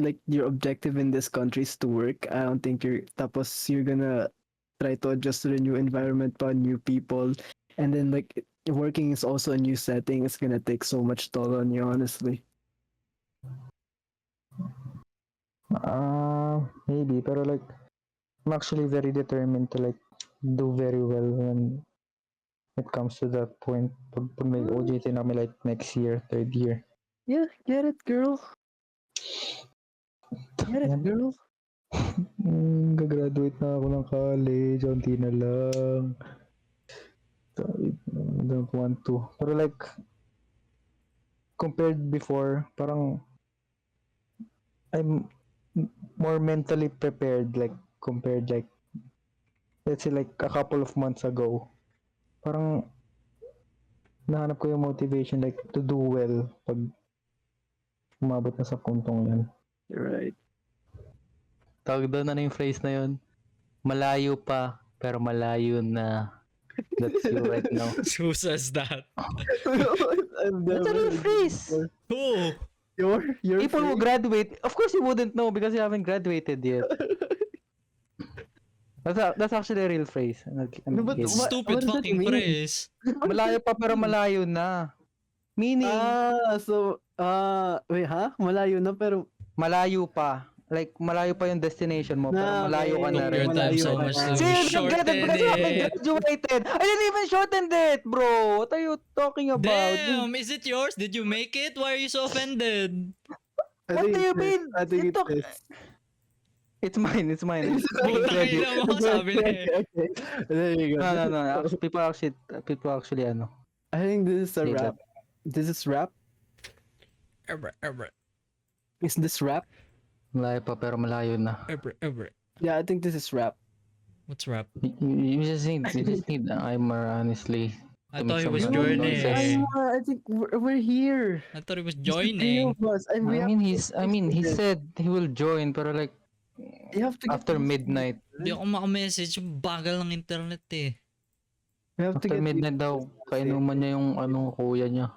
like your objective in this country is to work. I don't think tapos you're gonna try to adjust to the new environment, pa, new people, and then like working is also a new setting. It's gonna take so much toll on you, honestly. Maybe, pero like, I'm actually very determined to like do very well when it comes to that point. Pag may OJT na kami like next year, third year. Yeah, get it, girl. Get it, Yan. girl. Gagraduate na ako ng college, unti na lang. I don't want to. Pero like, compared before, parang I'm more mentally prepared, like, compared like, let's say like a couple of months ago. Parang, nahanap ko yung motivation like to do well pag umabot na sa puntong yan. You're right. Tawag doon na yung phrase na yun. Malayo pa, pero malayo na. That's you right now. Who says that? I've That's a never real phrase. Who? Your People who graduate, of course you wouldn't know because you haven't graduated yet. That's actually a real phrase. No, but It's What stupid does that fucking mean? phrase. Malayo pa pero malayo na. Meaning, Wait, ha? Malayo na pero malayo pa. Like, malayo pa yung destination mo, pero Na, malayo ka okay. na Took rin. your time Malayo so ka much na. to See, you don't get it shorten because you haven't it. graduated. I didn't even shorten it, bro. What are you talking about? Damn, is it yours? Did you make it? Why are you so offended? I What think do you it's mean? this. I think You it's talk- this. It's mine. Putang ina mo, sabi na eh. Okay. There you go. No. Actually, people actually, ano. I think this is a Say rap. This is rap. Ever. Is this rap? Malayo pa pero malayo na. Ever. Yeah, I think this is rap. What's rap? You just need Aimer, honestly. I To thought make he was some joining. noises. I think we're here. I thought he was It's the three joining. of us, and we He said he will join, pero like, you have to get after used to midnight. Hindi ako makamessage. Bagal ng internet eh. We have to After get midnight daw, kainuman niya yung kuya niya.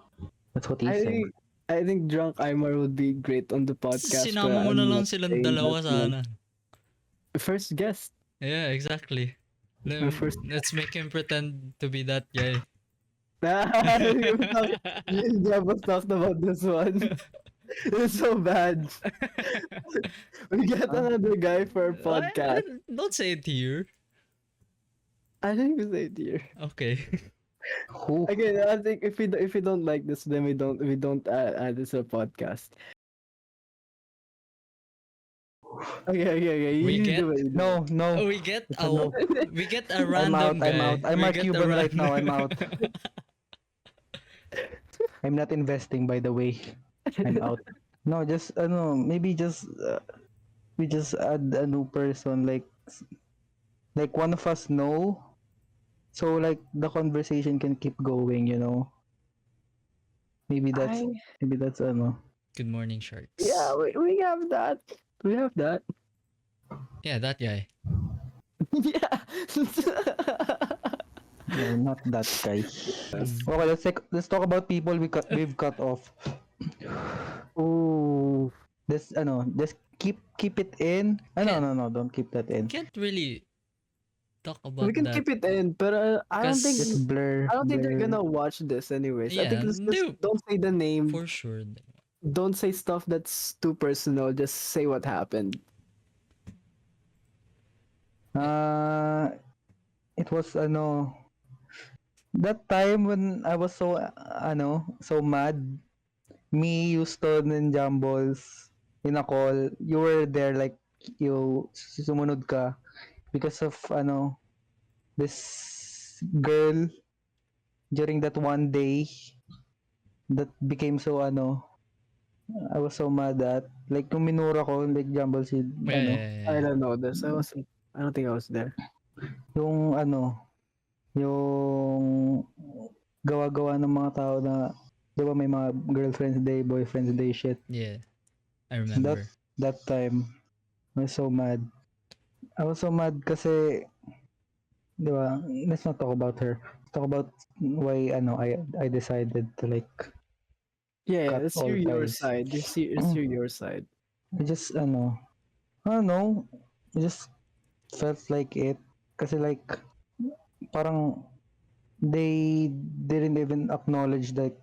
That's what he said. I think drunk Aymar would be great on the podcast. Sinama but mo na I'm lang not silang saying dalawa that, sana. First guest. Yeah, exactly. The first- Let's make him pretend to be that guy. You never talked about this one. It's so bad. We get another guy for a podcast. Don't say it here. I think we say it here. Okay. Who? Again, I think if we don't like this, then we don't add this to a podcast. Okay. We You get- do it. No. We get It's a no. we get a I'm random out. guy. I'm We a get Cuban right random- now. I'm out. I'm not investing, by the way. I'm out. No, just maybe just we just add a new person, like one of us know, so like the conversation can keep going, you know. Maybe that's Good morning, sharks. Yeah, we have that. We have that. Yeah, that guy. Yeah. No, not that guy. Okay, let's talk about people we've cut off. Oh. Just keep it in. No, don't keep that in. Can't really talk about We can that. keep it in, but I don't 'Cause- think Just blur. I don't think they're blur. gonna watch this anyways. I think Yeah, let's just dude. don't say the name. For sure. Don't say stuff that's too personal. Just say what happened. It was that time when I was so mad. Me, Houston, and Jumbles in a call. You were there, like you sumunod ka because of this girl during that one day that became so I was so mad at, like yung minura ko, like Jumbles si I don't know this. I don't think I was there. yung yung gawa-gawa ng mga tao na, di ba may mga girlfriends day, boyfriends day shit. Yeah. I remember. That time, I was so mad. I was so mad kasi, di ba, let's not talk about her. Let's talk about why I decided to like, Yeah, Cut let's all hear your ties. side. Let's hear your side. I just I don't know, I just felt like it. Kasi like, parang they didn't even acknowledge like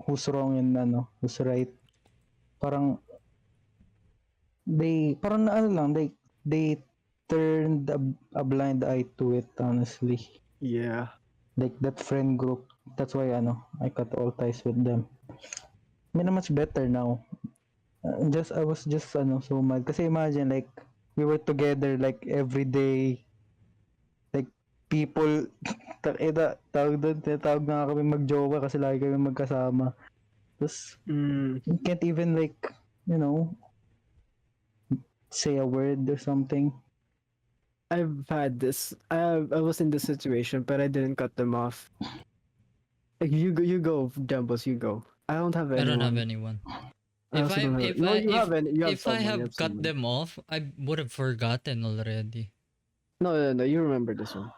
who's wrong and who's right. Parang parang na ano lang, they turned a blind eye to it, honestly. Yeah. Like that friend group, that's why I cut all ties with them. I mean, I'm much better now. I was just so mad kasi imagine like we were together like every day, like people tawag doon, tinatawag na kami magjowa kasi lagi kami magkasama. Tapos Mm. you can't even like say a word or something. I've had this. I was in this situation, but I didn't cut them off. Like, you go, Jambos, you go. I don't have I don't have anyone. anyone. I If also I don't have. if No, I you have any. You have if I someone. You have have cut someone. them off, I would have forgotten already. No. You remember this one.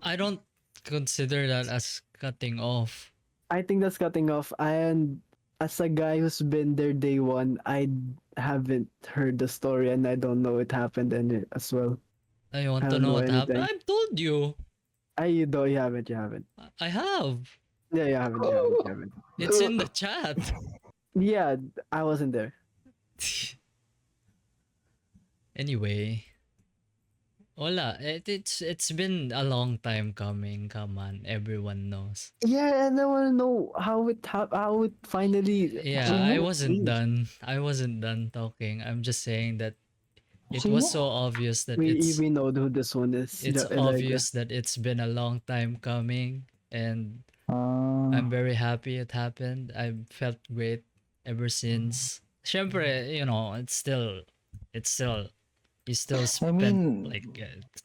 I don't consider that as cutting off. I think that's cutting off. And as a guy who's been there day one, I haven't heard the story, and I don't know it happened and as well. I I want to don't know know what happened. anything. I've told you. You don't. You haven't. You haven't. I have. Yeah, you haven't. You haven't. You haven't. It's in the chat. Yeah, I wasn't there. Anyway, wala. It's been a long time coming. Come on, everyone knows. Yeah, and I want to know how it finally. Yeah, I wasn't done. I wasn't done talking. I'm just saying that it was so obvious that We know who this one is. it's Elijah. obvious that it's been a long time coming, and I'm very happy it happened. I felt great ever since. Syempre, it's still you still spent mean, like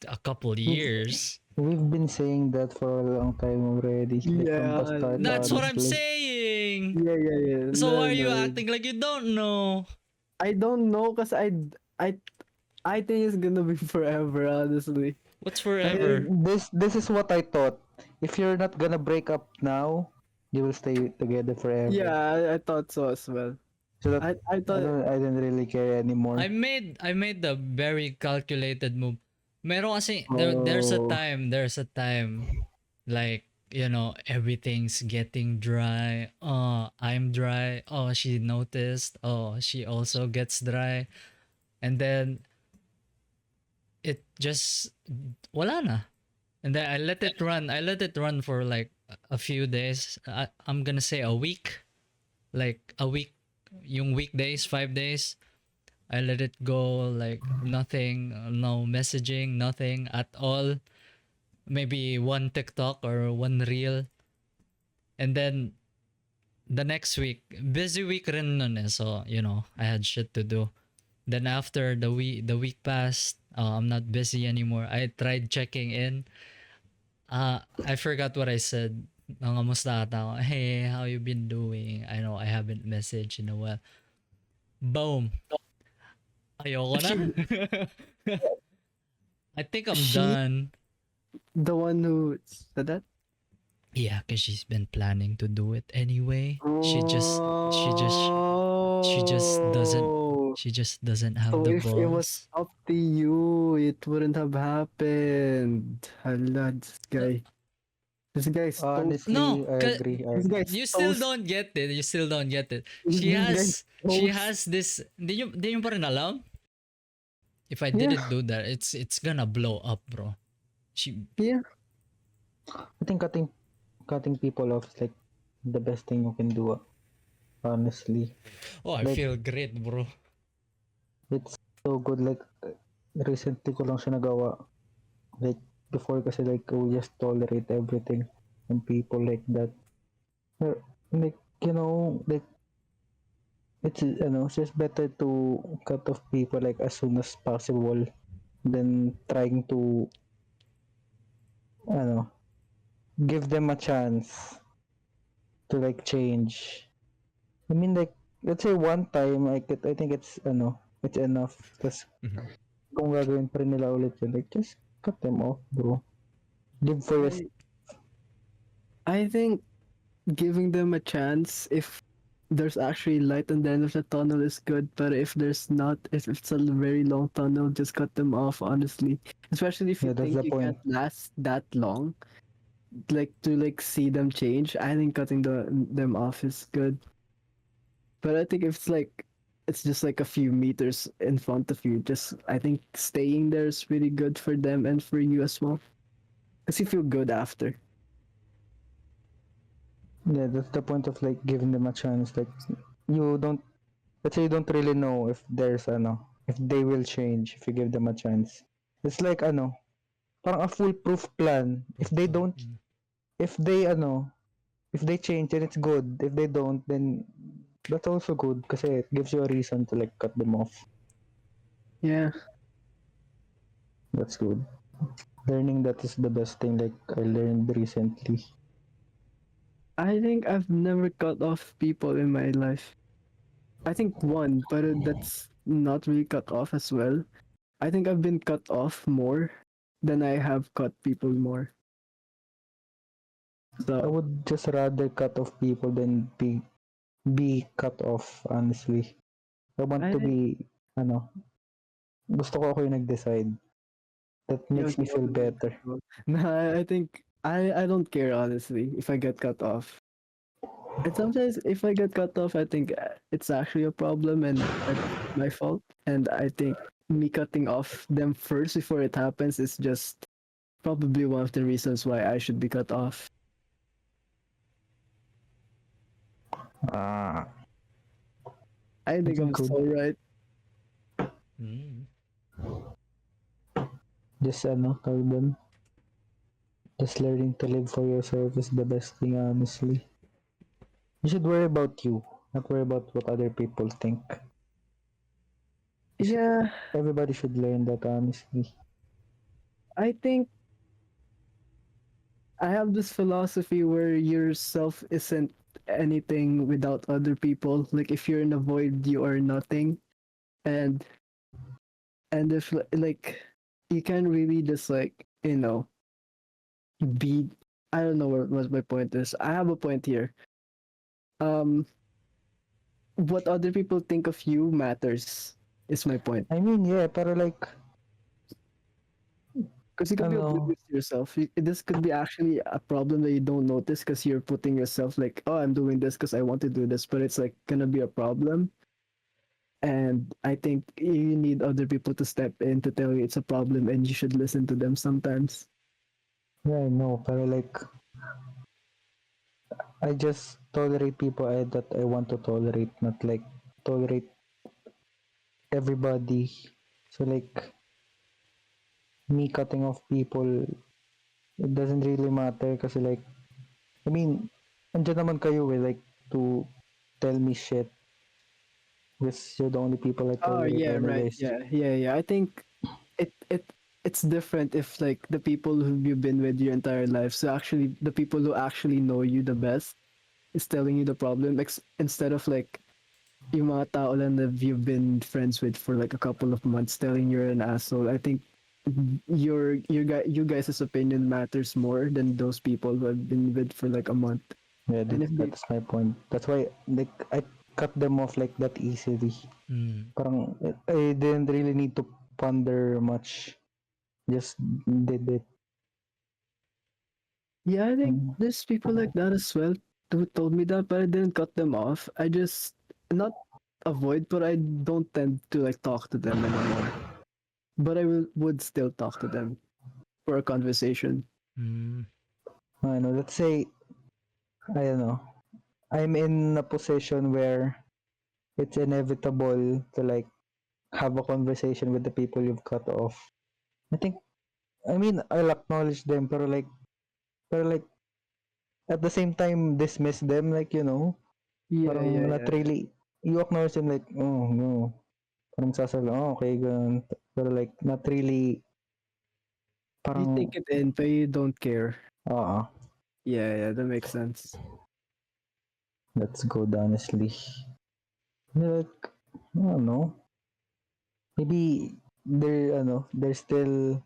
a couple years. we've been saying that for a long time already. Yeah, That's what I'm honestly. saying. Yeah. So No, why are you no. acting like you don't know? I don't know, cause I think it's gonna be forever. Honestly. What's forever? This is what I thought. If you're not gonna break up now, you will stay together forever. Yeah, I thought so as well. So that I thought. I didn't really care anymore. I made the very calculated move. Meron kasi there's a Oh. time like everything's getting dry. Oh, I'm dry. Oh, she noticed. Oh, she also gets dry. And then it just wala na. And then I let it run. I let it run for like a few days. I'm gonna say a week. Like a week, yung weekdays, 5 days. I let it go like nothing, no messaging, nothing at all. Maybe one TikTok or one reel. And then the next week, busy week rin nun eh. So, I had shit to do. Then after the week passed, I'm not busy anymore. I tried checking in. I forgot what I said. Nangamusta ata ako. Hey, how you been doing? I know I haven't messaged in a while. Boom. Ayoko na. I think I'm done. The one who said that. Yeah, because she's been planning to do it anyway. She just doesn't have So the if it was balls. up to you, it wouldn't have happened. Hala, this guy is Honestly, No, I agree. This guy's you still toast. don't get it. You still don't get it. This She guy's has this. Di nyo pa rin alam? If I Yeah. didn't do that, it's gonna blow up, bro. Yeah. I think cutting people off is like the best thing you can do. Honestly, Oh, I Like- feel great, bro. it's so good. Like recently ko lang siya nagawa. Like before kasi like we just tolerate everything and people like that. Like like it's just better to cut off people like as soon as possible than trying to give them a chance to like change. I mean like let's say one time I think it's it's enough because kung gagawin pa rin nila ulit yun, like just cut them off, bro. Live for your I think giving them a chance, if there's actually light and the end of the tunnel is good. But if there's not, if it's a very long tunnel, just cut them off, honestly. Especially if you Yeah, that's think the you point. can't last that long, like to like see them change. I think cutting them off is good. But I think if it's just like a few meters in front of you, just I think staying there is really good for them and for you as well. Because you feel good after. Yeah, that's the point of like giving them a chance. Like you don't, let's say you don't really know if there's if they will change if you give them a chance. It's like parang a foolproof plan. If they don't, Mm. if they if they change then it's good. If they don't, then that's also good kasi it gives you a reason to like cut them off. Yeah. That's good. Learning that is the best thing like I learned recently. I think I've never cut off people in my life. I think one, but that's not really cut off as well. I think I've been cut off more than I have cut people more. I So would just rather cut off people than be cut off, honestly. I want I to think be ano, gusto ko ako yung nag-decide. That you makes me feel better. nah, I think I don't care honestly if I get cut off. And sometimes if I get cut off, I think it's actually a problem and it's my fault. And I think me cutting off them first before it happens is just probably one of the reasons why I should be cut off. Ah, I think that's I'm good. so right. Mm. Just tawag doon, just learning to live for yourself is the best thing, honestly. You should worry about you, not worry about what other people think. Yeah, Everybody should learn that, honestly. I think I have this philosophy where yourself isn't anything without other people. Like if you're in a void, you are nothing. And if like you can really just like, be I don't know what my point is. I have a point here. Um what other people think of you matters is my point. I mean, yeah, pero like, Because you can be ano, oblivious to yourself. This could be actually a problem that you don't notice because you're putting yourself like, oh, I'm doing this because I want to do this, but it's like gonna be a problem. And I think you need other people to step in to tell you it's a problem, and you should listen to them sometimes. yeah, I know, pero like, I just tolerate people that I want to tolerate, not like tolerate everybody. So like, me cutting off people, it doesn't really matter kasi like, I mean, andyan naman kayo like, to tell me shit. Because you're the only people I Oh tolerate yeah, right. anyways. Yeah. I think it's different if like the people who you've been with your entire life, so actually the people who actually know you the best is telling you the problem, instead of like yung mga tao lang that you've been friends with for like a couple of months telling you're an asshole. I think you guys' opinion matters more than those people who have been with for like a month. Yeah, And if they that's my point. That's why like I cut them off like that easily. Mm. Parang I didn't really need to ponder much. Just did it. Yeah, I think Mm. there's people like that as well who told me that, but I didn't cut them off. I just not avoid, but I don't tend to like talk to them anymore. But I would still talk to them for a conversation. Mm. I know. Let's say I don't know. I'm in a position where it's inevitable to like have a conversation with the people you've cut off. I think I mean I'll acknowledge them pero like at the same time dismiss them like parang not Yeah. really you acknowledge them like oh no parang sasabi oh okay ganun pero like not really You parang take it in, but you don't care. oo Yeah, that makes sense. that's good honestly. Like I don't know maybe they're still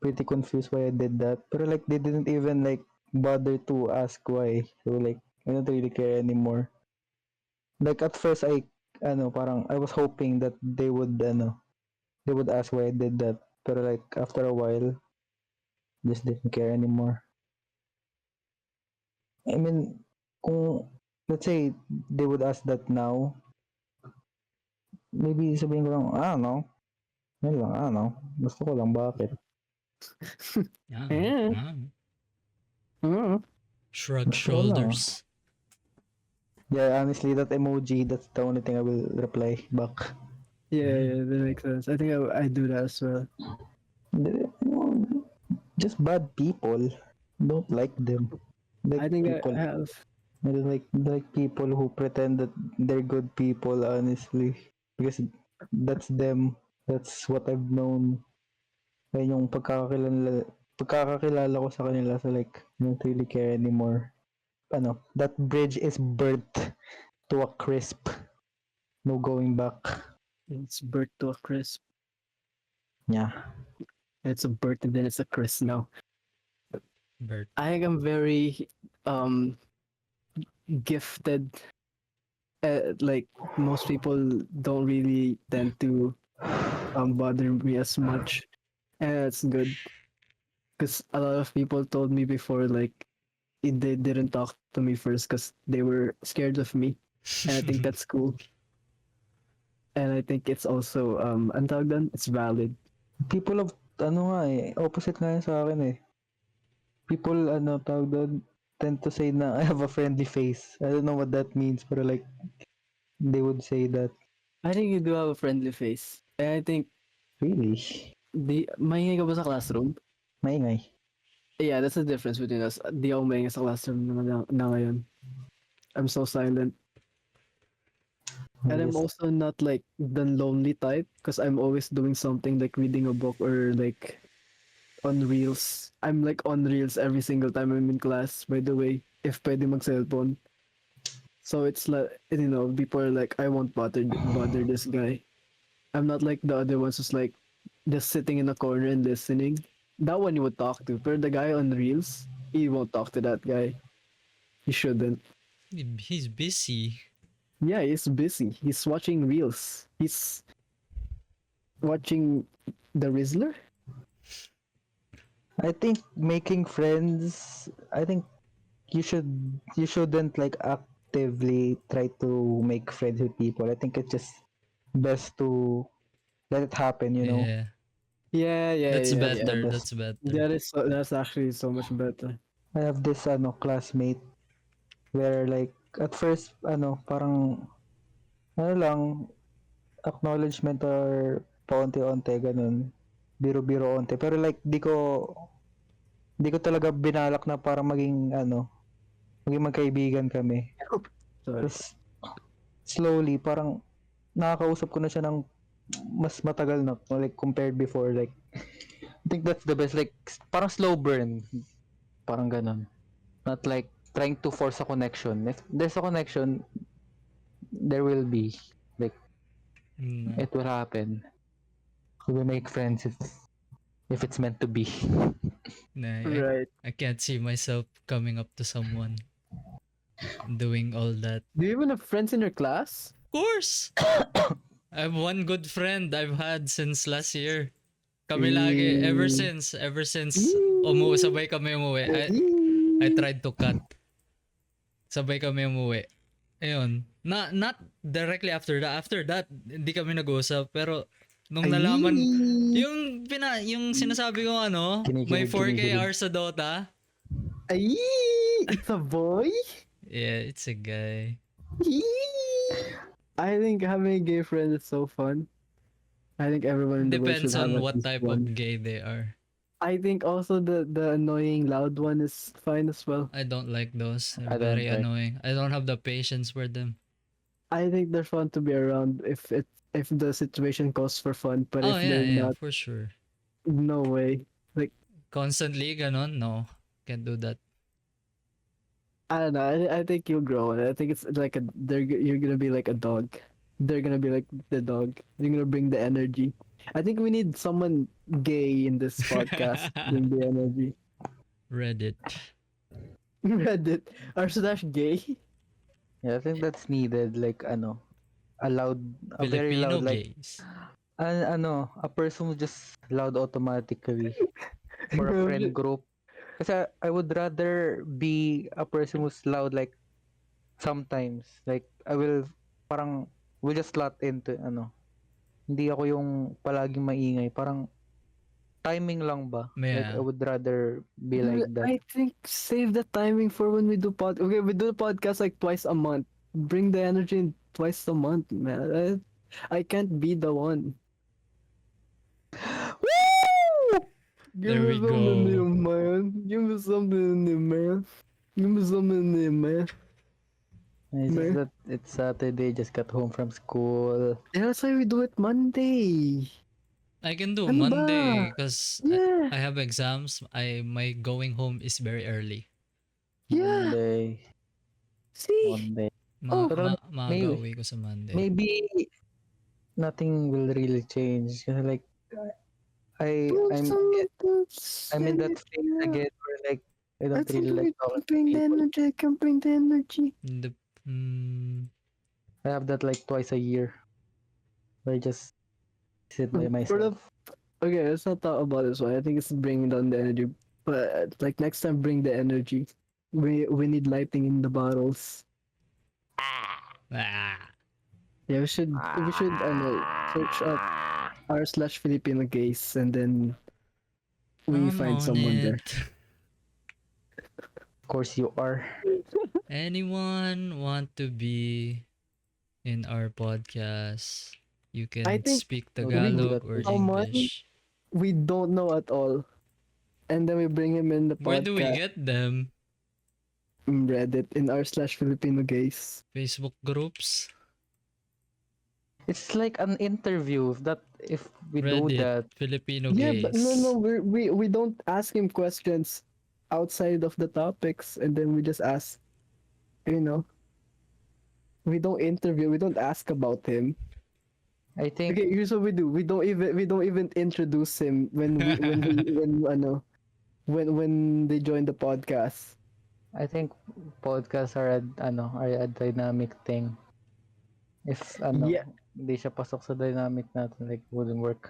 pretty confused why I did that pero like they didn't even like bother to ask why so like I don't really care anymore. Like at first parang I was hoping that they would ask why I did that. Pero like after a while, just didn't care anymore. I mean, kung let's say they would ask that now, maybe sabihin ko lang, I don't know. Yun lang, I don't know. Gusto ko lang, bakit? Yeah. Eh. Ah. Mm. Shrug Gusto ko lang. shoulders. Yeah, honestly, that emoji, that's the only thing I will reply back. Yeah, that makes sense. I think I do that as well. Just bad people. Don't like them. Like I think people. I have. I don't like people who pretend that they're good people, honestly. Because that's them. That's what I've known. Ayun yung pagkakakilala ko sa kanila. So like, I don't really care anymore. That bridge is burnt to a crisp. No going back. It's burnt to a crisp. Yeah. It's a burnt and then it's a crisp now. Bert. I think I'm very gifted. Like most people don't really tend to bother me as much, and that's good. Because a lot of people told me before, like they didn't talk to me first because they were scared of me, and I think that's cool. And I think it's also ang tawag doon, it's valid. People of, opposite nga yun sa akin eh. People, tawag doon, tend to say na I have a friendly face. I don't know what that means, pero like, they would say that. I think you do have a friendly face, and I think Really? maingay ka ba sa classroom? Maingay. Yeah, that's the difference between us. Di ako maingay sa classroom na ngayon. I'm so silent. And I'm Yes. also not like the lonely type because I'm always doing something like reading a book or like on Reels. I'm like on Reels every single time I'm in class, by the way, if pwede mag-cellphone. So it's like, people are like, I won't bother this guy. I'm not like the other ones who's like just sitting in a corner and listening. That one you would talk to. But the guy on Reels, he won't talk to that guy. He shouldn't. He's busy. Yeah, he's busy. He's watching Reels. He's watching The Rizzler. I think making friends, I think you shouldn't like actively try to make friends with people. I think it's just best to let it happen, you know. Yeah. Yeah. That's yeah, better. yeah. That's better. That's actually so much better. I have this classmate where like at first parang lang acknowledgement or paunti-unti ganun. Biro-biro onte. Pero like di ko talaga binalak na para maging maging magkaibigan kami. Sorry. Tapos slowly parang nakakausap ko na siya ng mas matagal na like compared before, like I think that's the best, like parang slow burn, parang ganun, not like trying to force a connection. If there's a connection, there will be, like it will happen. We will make friends if it's meant to be. Nah, Right. I can't see myself coming up to someone doing all that. Do you even have friends in your class? Of course! I have one good friend I've had since last year. Kami lagi, ever since sabay kami umuwi. I tried to cut. Sabay kami umuwi. Ayun. Not directly after that. After that, hindi kami nag-usap. Pero, nung nalaman, yung sinasabi ko may 4K hours sa Dota. Ay, it's a boy. Yeah, it's a guy. I think having a gay friend is so fun. I think everyone in the world Depends should have on at what least type one. of gay they are. I think also the annoying loud one is fine as well. I don't like those. I They're don't very like- annoying. I don't have the patience for them. I think they're fun to be around if the situation calls for fun, but Oh if yeah, they're yeah, not, for sure. no way. Constantly ganon? No. Can't do that. I don't know. I think you'll grow. I think it's like you're gonna be like a dog. They're gonna be like the dog. You're gonna bring the energy. I think we need someone gay in this podcast. Bring the energy. Reddit. Reddit r/gay. Yeah, I think that's needed. Like, a loud, a very Filipino loud, like, gays. a person who just loud automatically for a friend group. Kasi I would rather be a person who's loud, like, sometimes. Like, will just slot into, hindi ako yung palaging maingay. Parang, timing lang ba? Like, I Yeah. would rather be like Dude, that. I think save the timing for when we do Okay, we do the podcast like twice a month. Bring the energy in twice a month, man. I can't be the one. Woo! Give There me we something new, go. man. Give me something new, man. Give me something new, man. It's just Man. that it's Saturday, just got home from school. Yeah, that's why we do it Monday. I can do Ano ba? Monday because Yeah, I have exams. My going home is very early. yeah. Monday. See? Monday. Oh, Pero Maaga maybe uwi ko sa Monday. maybe nothing will really change. Kasi like I do I'm some I'm in that phase yeah. again where like I I don't think really like we talking can to bring the people. energy. I can bring the energy. The mm, I have that like twice a year where I just sit by For the myself. Okay, let's not talk about this one. I think it's bringing down the energy. But like next time, bring the energy. We need lighting in the bottles. ah, Yeah, we should search up r/Filipino gays and then we I'm find on someone there. it. Of course you are. Anyone want to be in our podcast? You I can think speak How do we do Tagalog that? or someone English. we don't know at all, and then we bring him in the Where do we podcast. get them? Reddit in r/Filipino gays. Facebook groups? It's like an interview that if we do Reddit, that, Filipino Yeah, but no, gays. we don't ask him questions outside of the topics, and then we just ask, you know, we don't interview, we don't ask about him. I think Okay, here's what we do: we don't even introduce him when they join the podcast. I think podcasts are a dynamic thing. If Yeah, hindi siya pasok sa dynamic natin, like wouldn't work.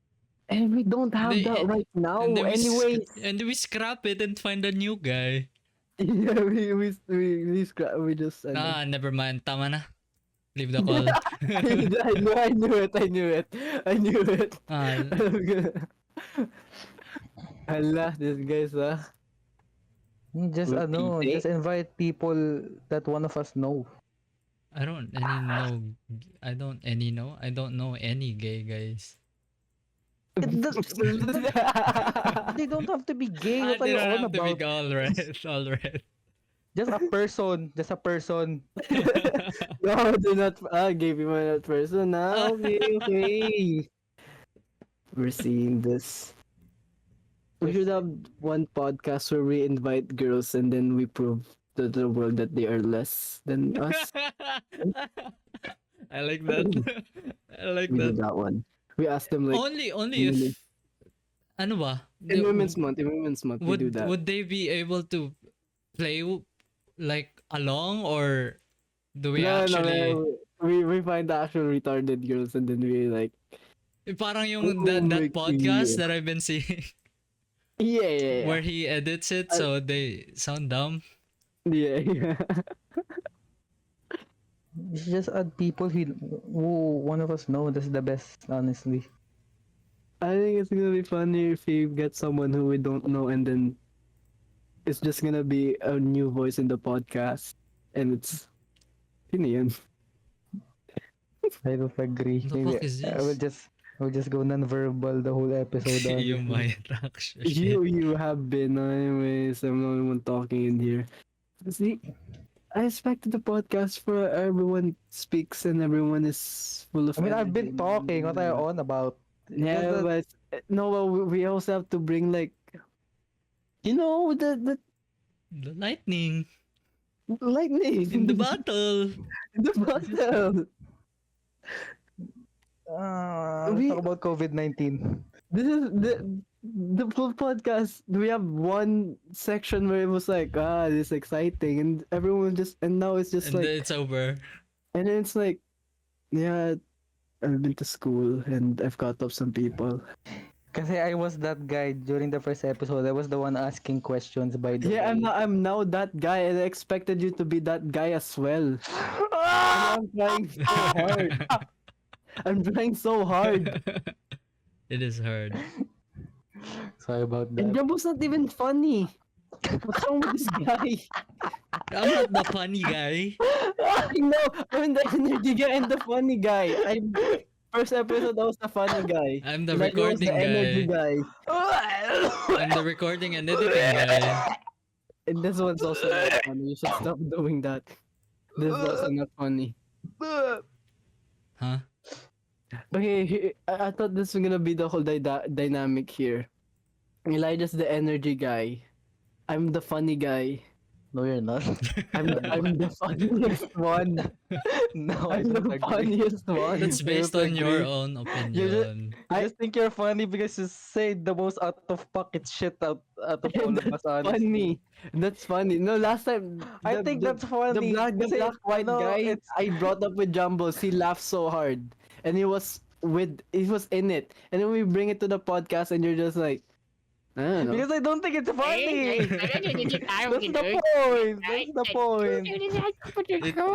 and we don't have that They, right now. and then Anyways, we scrap it and find a new guy. yeah, we just Never mind. Tama na. Leave the call. I knew it. Ah, Hala, this guy's Just Will just invite people that one of us know. I don't any know. I don't any know. I don't know any gay guys. They don't have to be gay. What are They you don't on have to be about? all right. All right. Just a person. Just a person. No, do not. Gave him that person. Okay. We're seeing this. We should have one podcast where we invite girls and then we prove to the world that they are less than us. I like that. I like We do that. that one. We ask them like Only really? if ano ba? in Women's Month. In Women's Month, we do that. Would they be able to play like along, or do we actually we find the actual retarded girls and then we like parang yung Oh that my podcast God. that I've been seeing yeah. where he edits it so they sound dumb. Yeah. It's just add people who one of us know. That's the best, honestly. I think it's gonna be funny if you get someone who we don't know and then it's just gonna be a new voice in the podcast and it's yun na yun. I don't agree. The fuck is I this? will just go non-verbal the whole episode. You honestly. might actually. You have been anyways. I'm the only one talking in here. See, I expected the podcast for everyone speaks and everyone is full of. I mean, I've been energy. talking. What are you on about? Yeah, but no, well, we also have to bring like, the The lightning lightning in the bottle. in the bottle. Let's We- talk about COVID-19. This is the full podcast, we have one section where it was like, this is exciting, and everyone just, and now it's just And like, it's over. and then it's like, yeah, I've been to school and I've got up some people. Kasi I was that guy during the first episode. I was the one asking questions by the Yeah, way. I'm now that guy, and I expected you to be that guy as well. And I'm trying so hard. I'm trying so hard. It is hard. Sorry about And that. Jumbo's not even funny. What's wrong with this guy? I'm not the funny guy. I know, I'm the energy guy and the funny guy. First episode, I was the funny guy. I'm the Like, I was recording the energy guy. guy. I'm the recording and editing guy. And this one's also not funny. You should stop doing that. This is also not funny. Huh? Okay, I thought this was gonna be the whole dynamic here. Elijah's the energy guy. I'm the funny guy. No, you're not. I'm the funniest one. No, I I'm don't the agree. funniest one. That's based on your own opinion. I just think you're funny because you say the most out of pocket shit out of all of us, honestly. Funny. That's funny. No, last time I think that's funny. the black Kasi, white ano, guy it's- I brought up with Jumbo. He laughed so hard, and he was in it. And then we bring it to the podcast, and you're just like, I don't know. Because I don't think it's funny. That's the point. That's the point.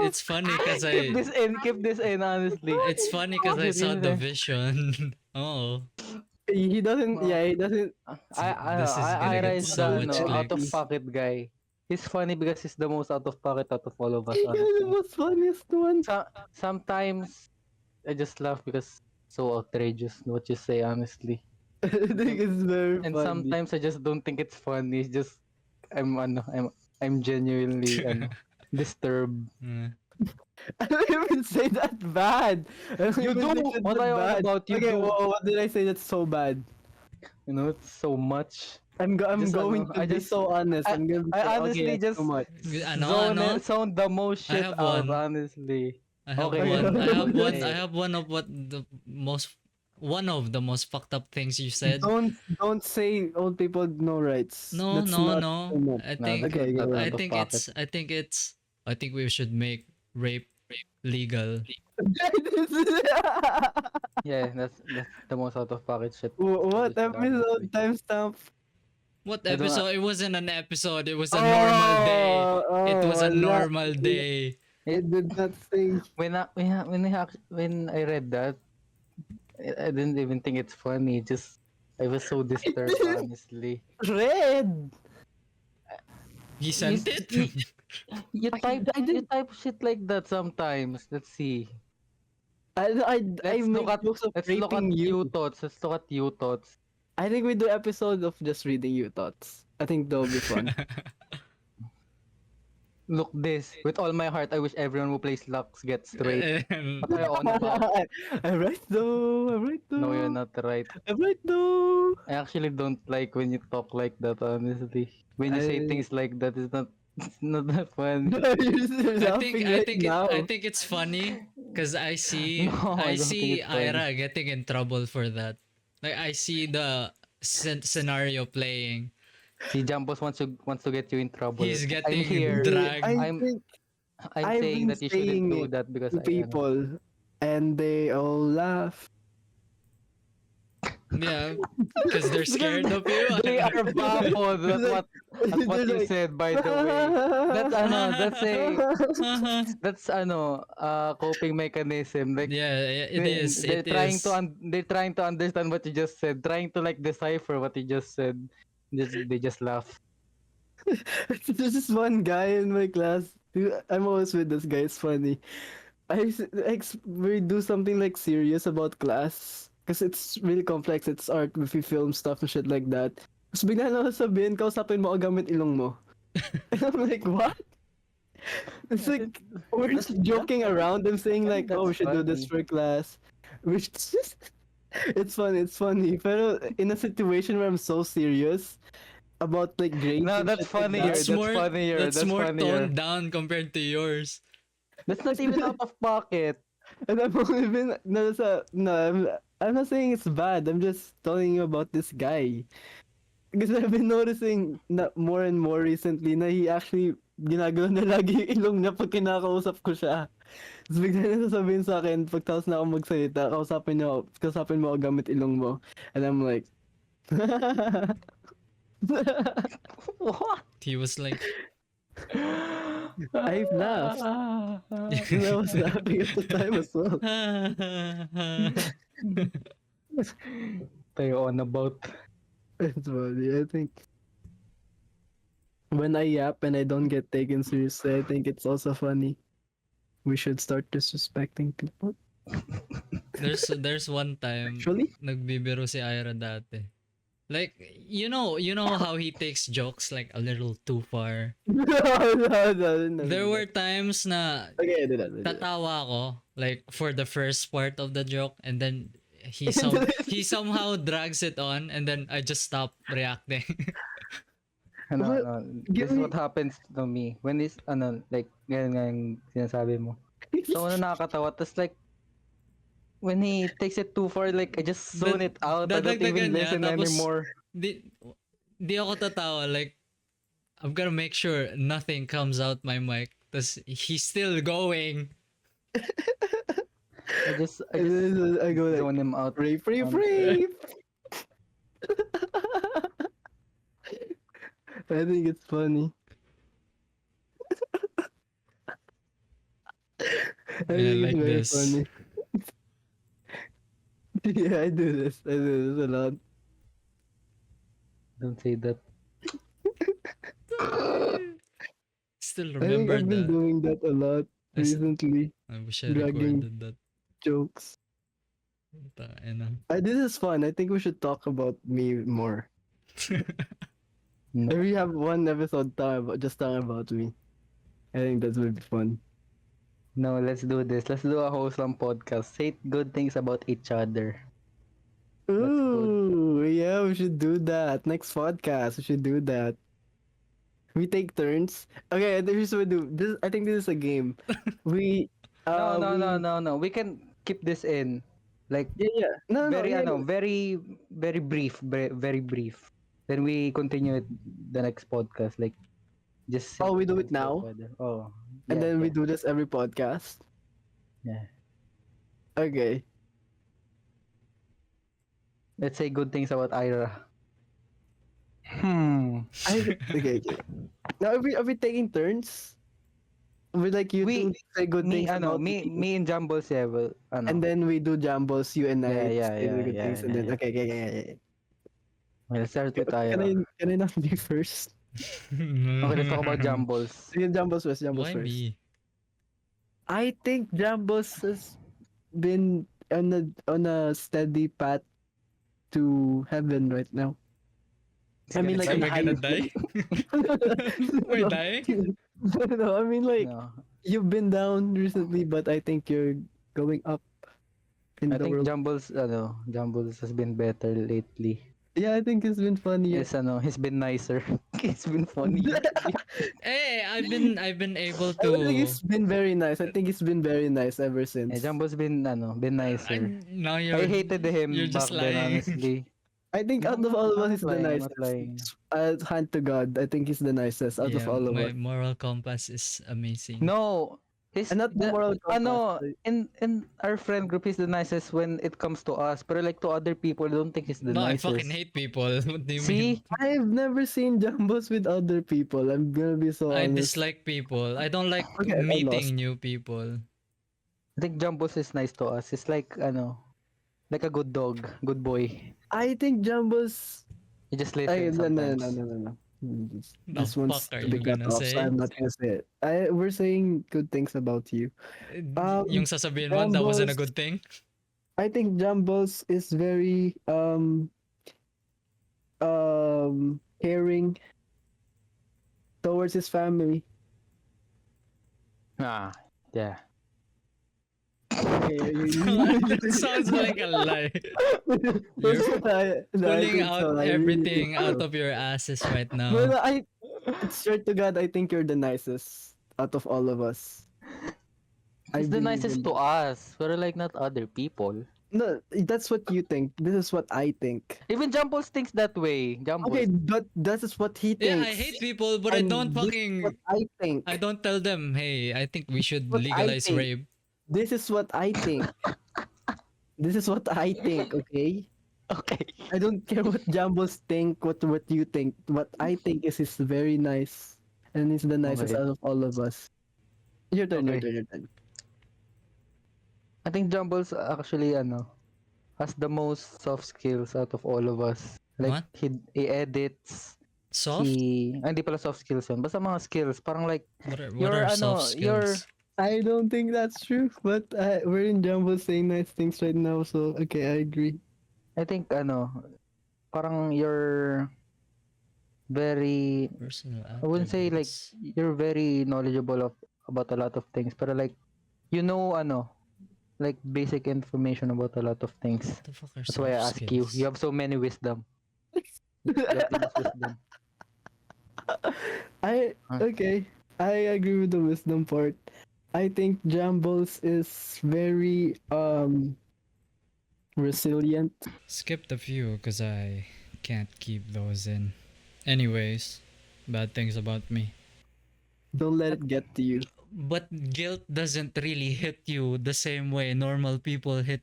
It's funny because Keep this in. Keep this in. Honestly. it's funny because I saw the vision. Oh, He doesn't. Yeah, he doesn't. This is gonna I get rise so the much out of clicks. pocket guy. He's funny because he's the most out of pocket out of all of us. He's the Honestly. most funniest one. Sometimes I just laugh because so outrageous what you say. Honestly. I think it's very And funny. sometimes I just don't think it's funny. It's just I'm genuinely disturbed. Mm. I don't even say that bad. I don't You even do. say What that I want bad. about you Okay, do. what did I say that's so bad? You know, it's so much. I'm Just, going ano, to I be just- so honest. I- I'm gonna be I so- okay, honestly that's just- too much. Sound the most I shit have out, one. honestly. I have Okay. one. I have one. Okay. I have one of the most fucked up things you said. Don't say old people no rights. No, That's no, not no. too much. I No, think okay, that's go out I of think pocket. I think we should make rape legal. Yeah, that's the most out of pocket shit. What Just episode honestly. timestamp? What I don't- episode? It wasn't an episode. It was a normal day. It was a wala. normal day. It did not say. When I read that, I didn't even think it's funny. Just I was so disturbed, honestly. Red. He sent it. You type shit like that sometimes. Let's see. I Let's make look at jokes of let's look at raping you. you thoughts. Let's look at you thoughts. I think we do episode of just reading you thoughts. I think that'll be fun. Look this. With all my heart, I wish everyone who plays Lux gets straight. What are you on about? I'm right though. I'm right though. No, you're not right. I'm right though. I actually don't like when you talk like that, honestly. When you say I- things like that, it's not that fun. You're still laughing right now. I think it's funny because I see No, I I don't see think it's funny. Ira getting in trouble for that. Like I see the scenario playing. Si Jumpos wants to get you in trouble. He's I'm getting here. dragged. I'm- think I'm I've saying been that you shouldn't do saying that because to people, and they all laugh. Yeah, because they're scared of you. They are baffled at what They're you like, said, by the way. That's coping mechanism. Like Yeah, it is. They're It trying is. they're trying to understand what you just said, trying to like decipher what you just said. They just laugh. There's this one guy in my class. I'm always with this guy. It's funny. We do something like serious about class because it's really complex. It's art. We film stuff and shit like that. Tapos bigla na ako sabihin, kausapin mo ako gamit ilong mo. And I'm like, what? It's like, we're just joking around. I'm saying like, That's oh, we should do this for class. Which just, it's funny. Pero in a situation where I'm so serious about like grades. No, and that's shit like funnier. that, That's more funnier. toned down compared to yours. That's not even out of pocket. And I've only been I'm not saying it's bad. I'm just telling you about this guy. Because I've been noticing na more and more recently na he actually ginagawa na lagi yung ilong niya pag kinakausap ko siya. Tapos bigla na sasabihin sa akin, pag tapos na ako magsalita, kausapin mo ako gamit ilong mo. And I'm like, What? He was like, I laughed. And I was laughing at the time as well. Tayo on about. It's funny. I think when I yap and I don't get taken seriously, I think it's also funny. We should start disrespecting people. there's one time Actually, nagbibiro si Ira dati. Like, you know how he takes jokes like a little too far. no. There were times na Okay, I did that. tatawa ako like for the first part of the joke, and then he somehow drags it on, and then I just stop reacting. Ano, Well, this is give what happens to me. When this, like, ganyan nga yung sinasabi mo. So, nakakatawa. Tapos, like, when he takes it too far, like, I just zone it out. I don't dadagdagan even niya, listen tapos anymore. Di ako tatawa, like I'm gonna make sure nothing comes out my mic. Tapos he's still going. I just I go like, zone him out. free. I think it's funny. I Yeah, think like it's very this. funny. Yeah, I do this a lot. Don't say that. Still I think remember I've been that. doing that a lot I s- recently. I wish I dragging- recorded that. Jokes. This is fun. I think we should talk about me more. No. If we have one episode talking about me, I think that would be fun. No, let's do this. Let's do a wholesome podcast. Say good things about each other. That's good. Ooh, yeah, we should do that. Next podcast, we should do that. We take turns. Okay, here's what we do. This, I think this is a game. We, No. We can keep this in. Like, Yeah. No, very, yeah, very, very brief. Very brief. Then we continue it the next podcast. Like, just. Oh, say we do good it things now? about each other. Oh. And yeah, then we yeah. do this every podcast. Yeah. Okay. Let's say good things about Ira. Okay. Now, are we taking turns? We like you We- to say good me, things about me and Jumbles, yeah, well, and then we do Jambos, you and I Yeah, say the good yeah, things, and then yeah. okay. We'll start with Can Ira. I not be first? Okay, let's talk about Jumbles. Sige, Jambos first. Why first. me? I think Jambos has been on a steady path to heaven right now. I mean, like, Am I gonna highest- die? We're dying? No, I mean, like, No. you've been down recently, but I think you're going up in I the think world. Jumbles has been better lately. Yeah, I think it's been funny. He's been nicer. He's been funny. Hey, I've been able I don't think to. it's been very nice. I think it's been very nice ever since. Yeah, Jumbo's been nicer. Now I hated him you're just back then, lying. honestly. I think out of No, all of I'm us, he's not the lying, I'm not nicest. lying. Hand to God, I think he's the nicest out of Yeah, all of my us. moral compass is amazing. No, And not the moral ano, compass. in our friend group, he's the nicest when it comes to us. But like to other people, I don't think he's the No, I nicest. fucking hate people. What do you See? mean? I've never seen Jumbos with other people. I'm gonna be so I honest. dislike people. I don't like Okay, I meeting lost. new people. I think Jumbos is nice to us. It's like like a good dog, good boy. I think Jumbos. He just Ay, listens no. sometimes. This The one's fuck are to be you cut gonna off, so say? I'm not gonna say it. We're saying good things about you. Yung sasabihin mo, that wasn't a Jambos- good thing? I think Jumbos is very caring towards his family. Ah, yeah. That sounds like a lie. You're Pulling out everything out of your asses right No, now. I swear to God, I think you're the nicest out of all of us. I He's the believe nicest in to that. us. But like not other people. No, that's what you think. This is what I think. Even Jumbles thinks that way. Jumbles. Okay, but that is what he Yeah, thinks. I hate people, but I And don't this is what fucking. I think. I don't tell them, hey, I think we should What I legalize think. rape. This is what I think. This is what I think, okay? Okay. I don't care what Jambos think, what you think. What I think is he's very nice. And he's the nicest Okay. out of all of us. Your turn, your Okay. turn, your turn. I think Jumbles actually has the most soft skills out of all of us. Like What? he edits, Soft? hindi pala soft skills yun. Basta mga skills, parang like What are your soft your skills? I don't think that's true, but we're in Jumbo saying nice things right now, so okay, I agree. I think parang you're very, Personal I wouldn't say like attributes. you're very knowledgeable about a lot of things, pero like like basic information about a lot of things. What the fuck are That's why I soft ask you. skills? You have so many wisdom. You have too much wisdom. Okay, I agree with the wisdom part. I think Jambos is very resilient. Skip the few because I can't keep those in. Anyways, bad things about me. Don't let it get to you. But guilt doesn't really hit you the same way normal people hit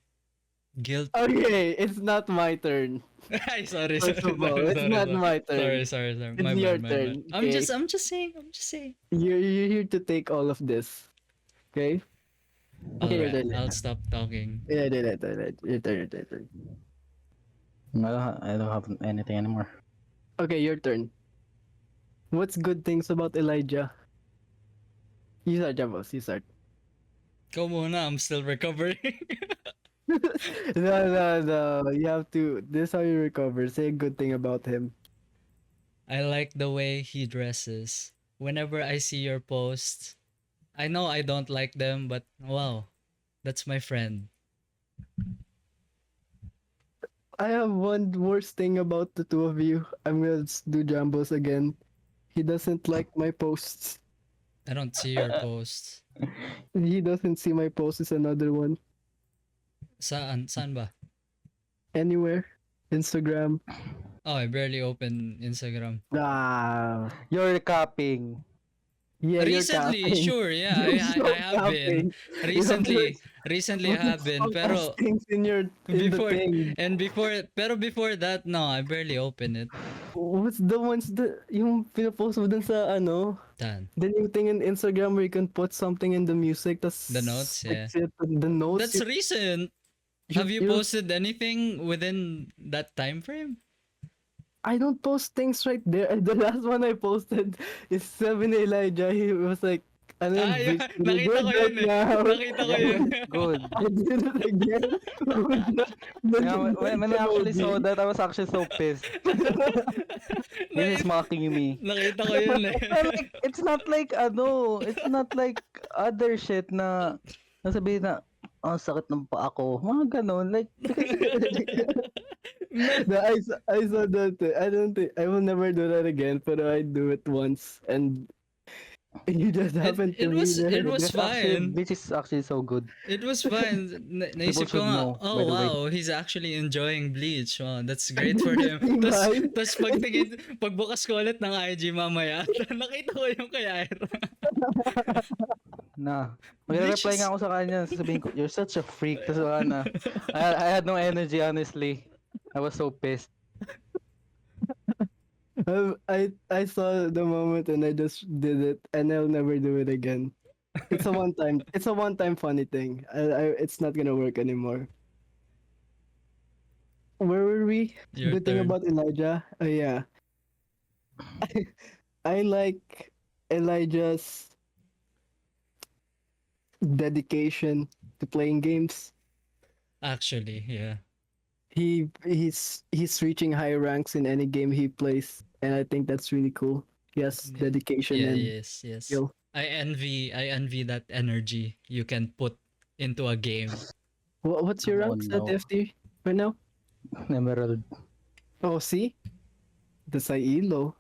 guilt. Okay, it's not my turn. Ay, sorry, First sorry, of all, sorry, it's sorry, not sorry. my turn. Sorry. It's My your bad, my turn, bad. I'm okay? just saying. You're here to take all of this. Okay? Okay, your Alright, turn. I'll stop talking. Yeah, your turn, your turn. I don't have anything anymore. Okay, your turn. What's good things about Elijah? You start, Jambos. You start. Go muna, I'm still recovering. No. You have to. This is how you recover. Say a good thing about him. I like the way he dresses. Whenever I see your posts, I know I don't like them, but wow, that's my friend. I have one worst thing about the two of you. I'm gonna do Jambos again. He doesn't like my posts. I don't see your posts. He doesn't see my posts is another one. Saan? Saan ba? Anywhere. Instagram. Oh, I barely open Instagram. Ah. You're copying. Yeah, you're Recently, capping. sure, yeah, You're so I have been. capping. Recently I have been, pero things in your in before the thing. and before that, no, I barely open it. What's the ones yung pinapost mo dun sa Saan? the new thing in Instagram where you can put something in the music that's The notes, yeah. the notes. That's recent. Have you posted anything within that time frame? I don't post things right there. The last one I posted is 7 Elijah. He was like, ano yun, Ah, yeah, Victory nakita ko Good yun right eh. now. Nakita ko yun. Good. I did it again. Yeah, when I actually saw that, I was actually so pissed. This is mocking me. Nakita ko yun eh. Like, it's not like other shit na nasabihin na, oh, sakit ng paa ko. Mga ganun. Like, No, I saw that. I don't think I will never do that again. But I do it once, and you just happened to be there. It was fine. Which is actually so good. It was fine. Naisip ko should nga, know, oh by the way. wow, he's actually enjoying Bleach. Wow, that's great for him. Right? Tapos pagbukas ko ulit ng IG mamaya, nakita ko yung kay Ira. Na. Magre-reply nga ako sa kanya. Sasabihin ko, you're such a freak. Tapos wala na. I had no energy, honestly. I was so pissed. I saw the moment and I just did it, and I'll never do it again. It's a one time funny thing. It's not gonna work anymore. Where were we? Your Good thing turn. about Elijah. Oh yeah. I like Elijah's dedication to playing games. Actually, yeah. He's reaching high ranks in any game he plays, and I think that's really cool. He has Yeah. dedication Yeah, and yes. skill. I envy that energy you can put into a game. What's your Oh, ranks at no. FT right now? Emerald. Oh, see, the Sailo.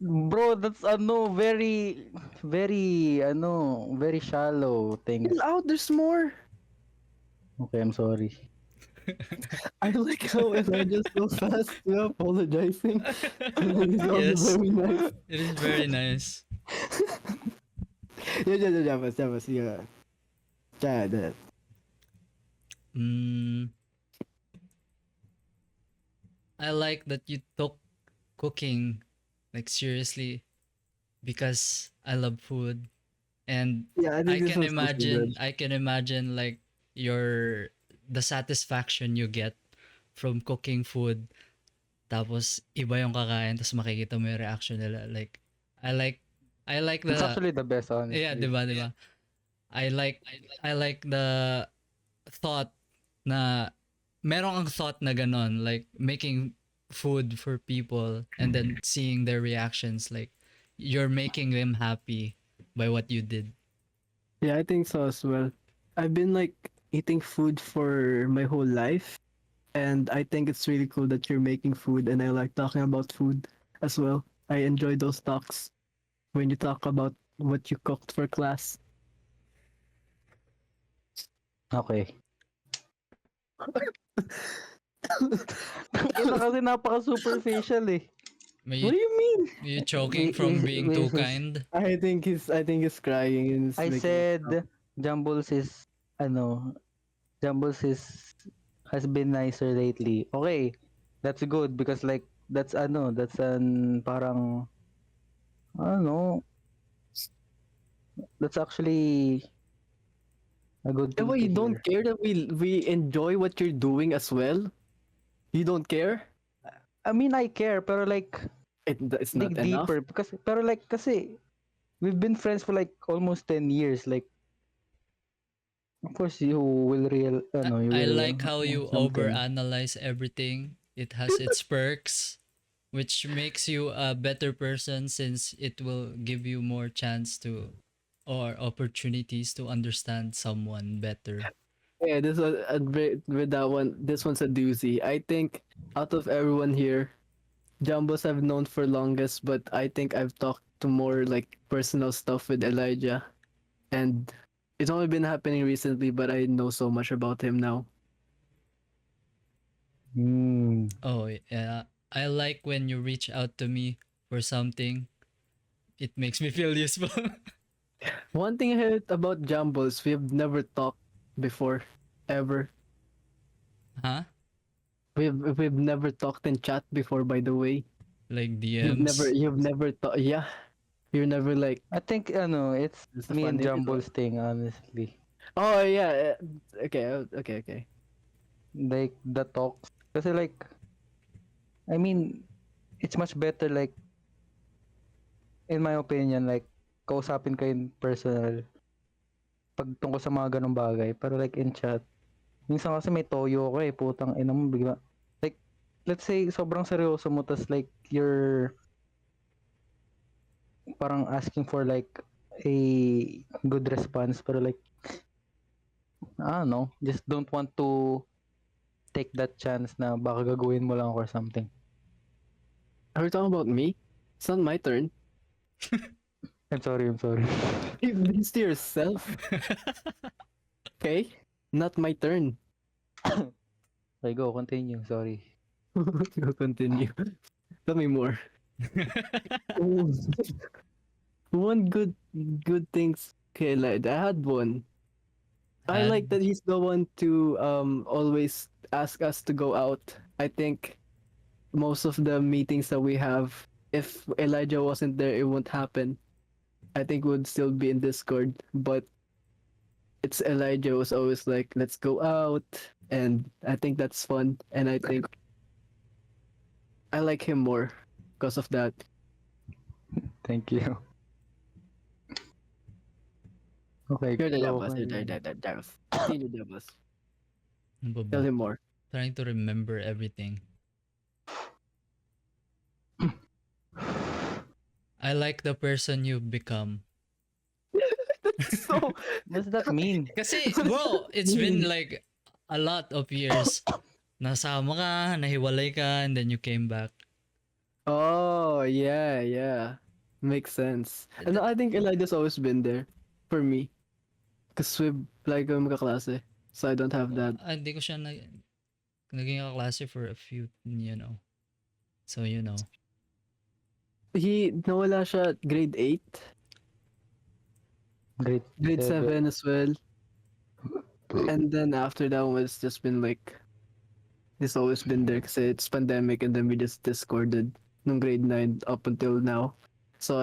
Bro, that's very, very, very shallow things. Chill out. There's more. Okay, I'm sorry. I like how Elijah's so fast to apologizing. And then he's also Yes, very nice. it is very nice. Yeah, mas, yeah. That. Mm, I like that you took cooking like seriously because I love food, and Yeah, I think this one's also good. I can imagine like your the satisfaction you get from cooking food, tapos iba yung kakain, tapos makikita mo yung reaction nila. Like I like I like It's the actually the best, yeah, honestly. 'di ba? I like I like the thought na meron kang thought na ganon, like making food for people and then seeing their reactions, like you're making them happy by what you did. Yeah, I think so as well. I've been like eating food for my whole life, and I think it's really cool that you're making food, and I like talking about food as well. I enjoy those talks when you talk about what you cooked for class. Okay. Ina kasi napaka-superficial eh. May What do you mean? you choking from being too kind? I think he's crying and it's I making me stop. said Jumbles is ano, Jumbles is has been nicer lately. Okay, that's good because like that's an parang ano, that's actually a good Eh, thing why to you don't hear. care that we enjoy what you're doing as well? You don't care? I mean, I care pero like It's not dig enough. deeper because pero like kasi we've been friends for like almost 10 years. Like of course you will you I will like how want you something. overanalyze everything. It has its perks, which makes you a better person since it will give you more chance to or opportunities to understand someone better. Yeah, this was with that one. This one's a doozy. I think out of everyone here, Jumbos I've known for longest, but I think I've talked to more like personal stuff with Elijah, and it's only been happening recently. But I know so much about him now. Hmm. Oh, yeah. I like when you reach out to me for something. It makes me feel useful. One thing I heard about Jumbos, we've never talked before, ever. Huh? We've never talked in chat before. By the way, Like you've never DMs. you've never thought. Yeah, you're never like. I think it's It's a me and funny. Jumbles thing honestly. Oh yeah. Okay. Okay. Like the talks kasi like I mean it's much better like in my opinion like kausapin kayo in personal pag tungkol sa mga ganong bagay pero like in chat minsan kasi may toyo ko putang ina mo bigla like let's say sobrang seryoso mo tas like you're parang asking for like a good response pero like I don't know just don't want to take that chance na baka gagawin mo lang or something. Are we talking about me? It's not my turn. I'm sorry. Keep this to yourself. Okay? Not my turn. Okay, go, continue. Sorry. We'll continue. Tell me more. One good things. Okay, like I had one. I like And that he's the one to always ask us to go out. I think most of the meetings that we have, if Elijah wasn't there, it won't happen. I think we'd still be in Discord, but it's Elijah who's always like, let's go out, and I think that's fun, and I think I like him more because of that. Thank you. Okay, You're the go. Devils. You're the Devils. Continue, Devils. ano ba ba? Tell him more. Trying to remember everything. I like the person you've become. So What does that mean? Kasi, bro, it's been like a lot of years. Nasama ka, nahiwalay ka, and then you came back. oh yeah, makes sense. And I think Elijah's always been there for me, cause we like magkaklase. so I don't have that. Hindi ko siya naging kaklase for a few, So, Nawala siya at grade 8, Grade grade 7 7. as well. And then after that one, it's just been like, it's always been there kasi it's pandemic, and then we just discorded nung grade 9 up until now. So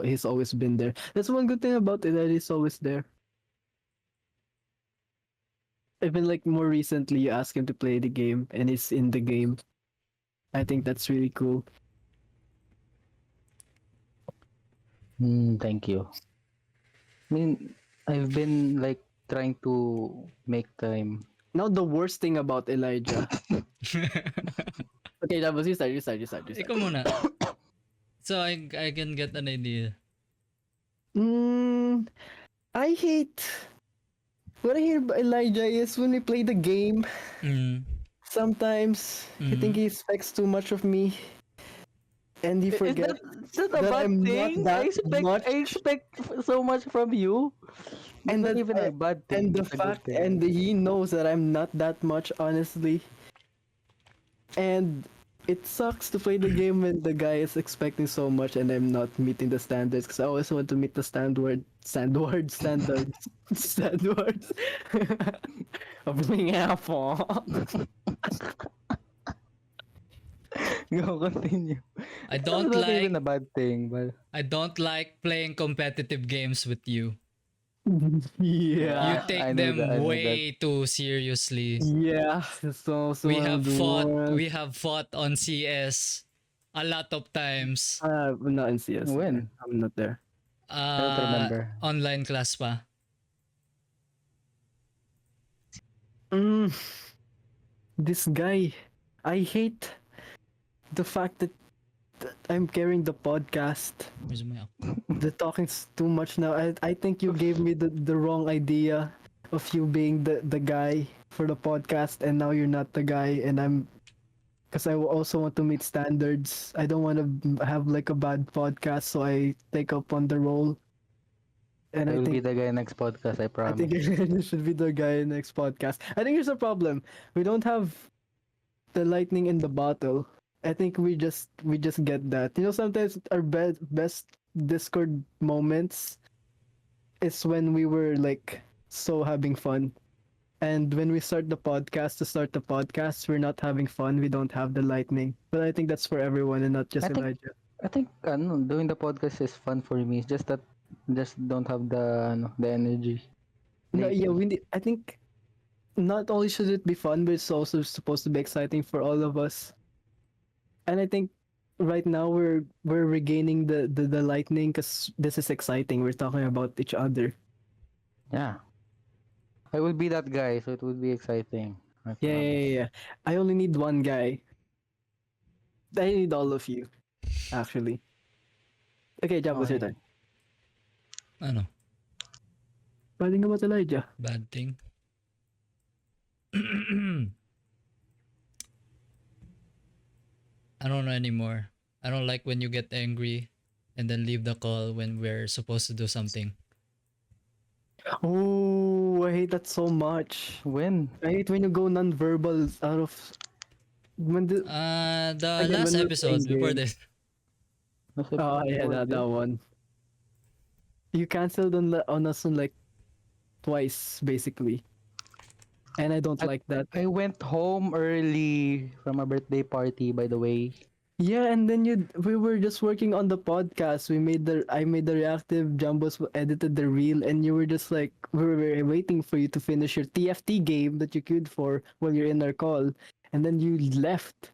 he's always been there. That's one good thing about it, that he's always there. Even like more recently, you ask him to play the game and he's in the game. I think that's really cool. Thank you. I mean, I've been like trying to make time. Now the worst thing about Elijah. Okay, Jabos, you start. Ikaw muna. So, I can get an idea. I hate. What I hear about Elijah is when we play the game, Mm. sometimes I think he expects too much of me, and he forgets. Is that a that bad I'm not thing? that much. I expect so much from you. And It's not that- even a bad thing. And the it's a good fact, thing. and he knows that I'm not that much, honestly. And it sucks to play the game when the guy is expecting so much and I'm not meeting the standards, because I always want to meet the standards. Standards. Of being apple. Go continue. I It's don't not like even a bad thing, but I don't like playing competitive games with you. Yeah. You I take know them that, I know way too seriously. Yeah. So We one of have the fought on CS a lot of times. not in CS. When? I'm not there. I don't remember. Online class pa. This guy, I hate the fact that I'm carrying the podcast. Where's my The talking's too much now. I think you gave me the wrong idea of you being the guy for the podcast, and now you're not the guy, and I'm, because I also want to meet standards. I don't want to have like a bad podcast, so I take up on the role. And I I will be think the guy next podcast, I I promise. think you should be the guy in next podcast. I think here's a problem. We don't have the lightning in the bottle. I think we just get that. You know, sometimes our best Discord moments is when we were like so having fun. And when we start the podcast, we're not having fun. We don't have the lightning. But I think that's for everyone and not just I think- Elijah. I think doing the podcast is fun for me. It's just that just don't have the energy. No, yeah, lately. I think not only should it be fun, but it's also supposed to be exciting for all of us. And I think right now we're regaining the lightning because this is exciting. We're talking about each other. Yeah. I will be that guy, so it would be exciting. I promise. Yeah. I only need one guy. I need all of you, actually. Okay, Jab, what's your Okay. turn? Ano? Bad thing about Elijah. Bad thing. I don't know anymore. I don't like when you get angry and then leave the call when we're supposed to do something. Oh, I hate that so much. When? I hate when you go non-verbal out of when the The Again, last when we're episode playing before games. this. oh yeah, that one. You canceled on us on like twice basically, and I don't like that. I went home early from a birthday party, by the way. Yeah, and then we were just working on the podcast. I made the reactive, Jumbos edited the reel, and you were just like we were waiting for you to finish your TFT game that you queued for while you're in our call, and then you left.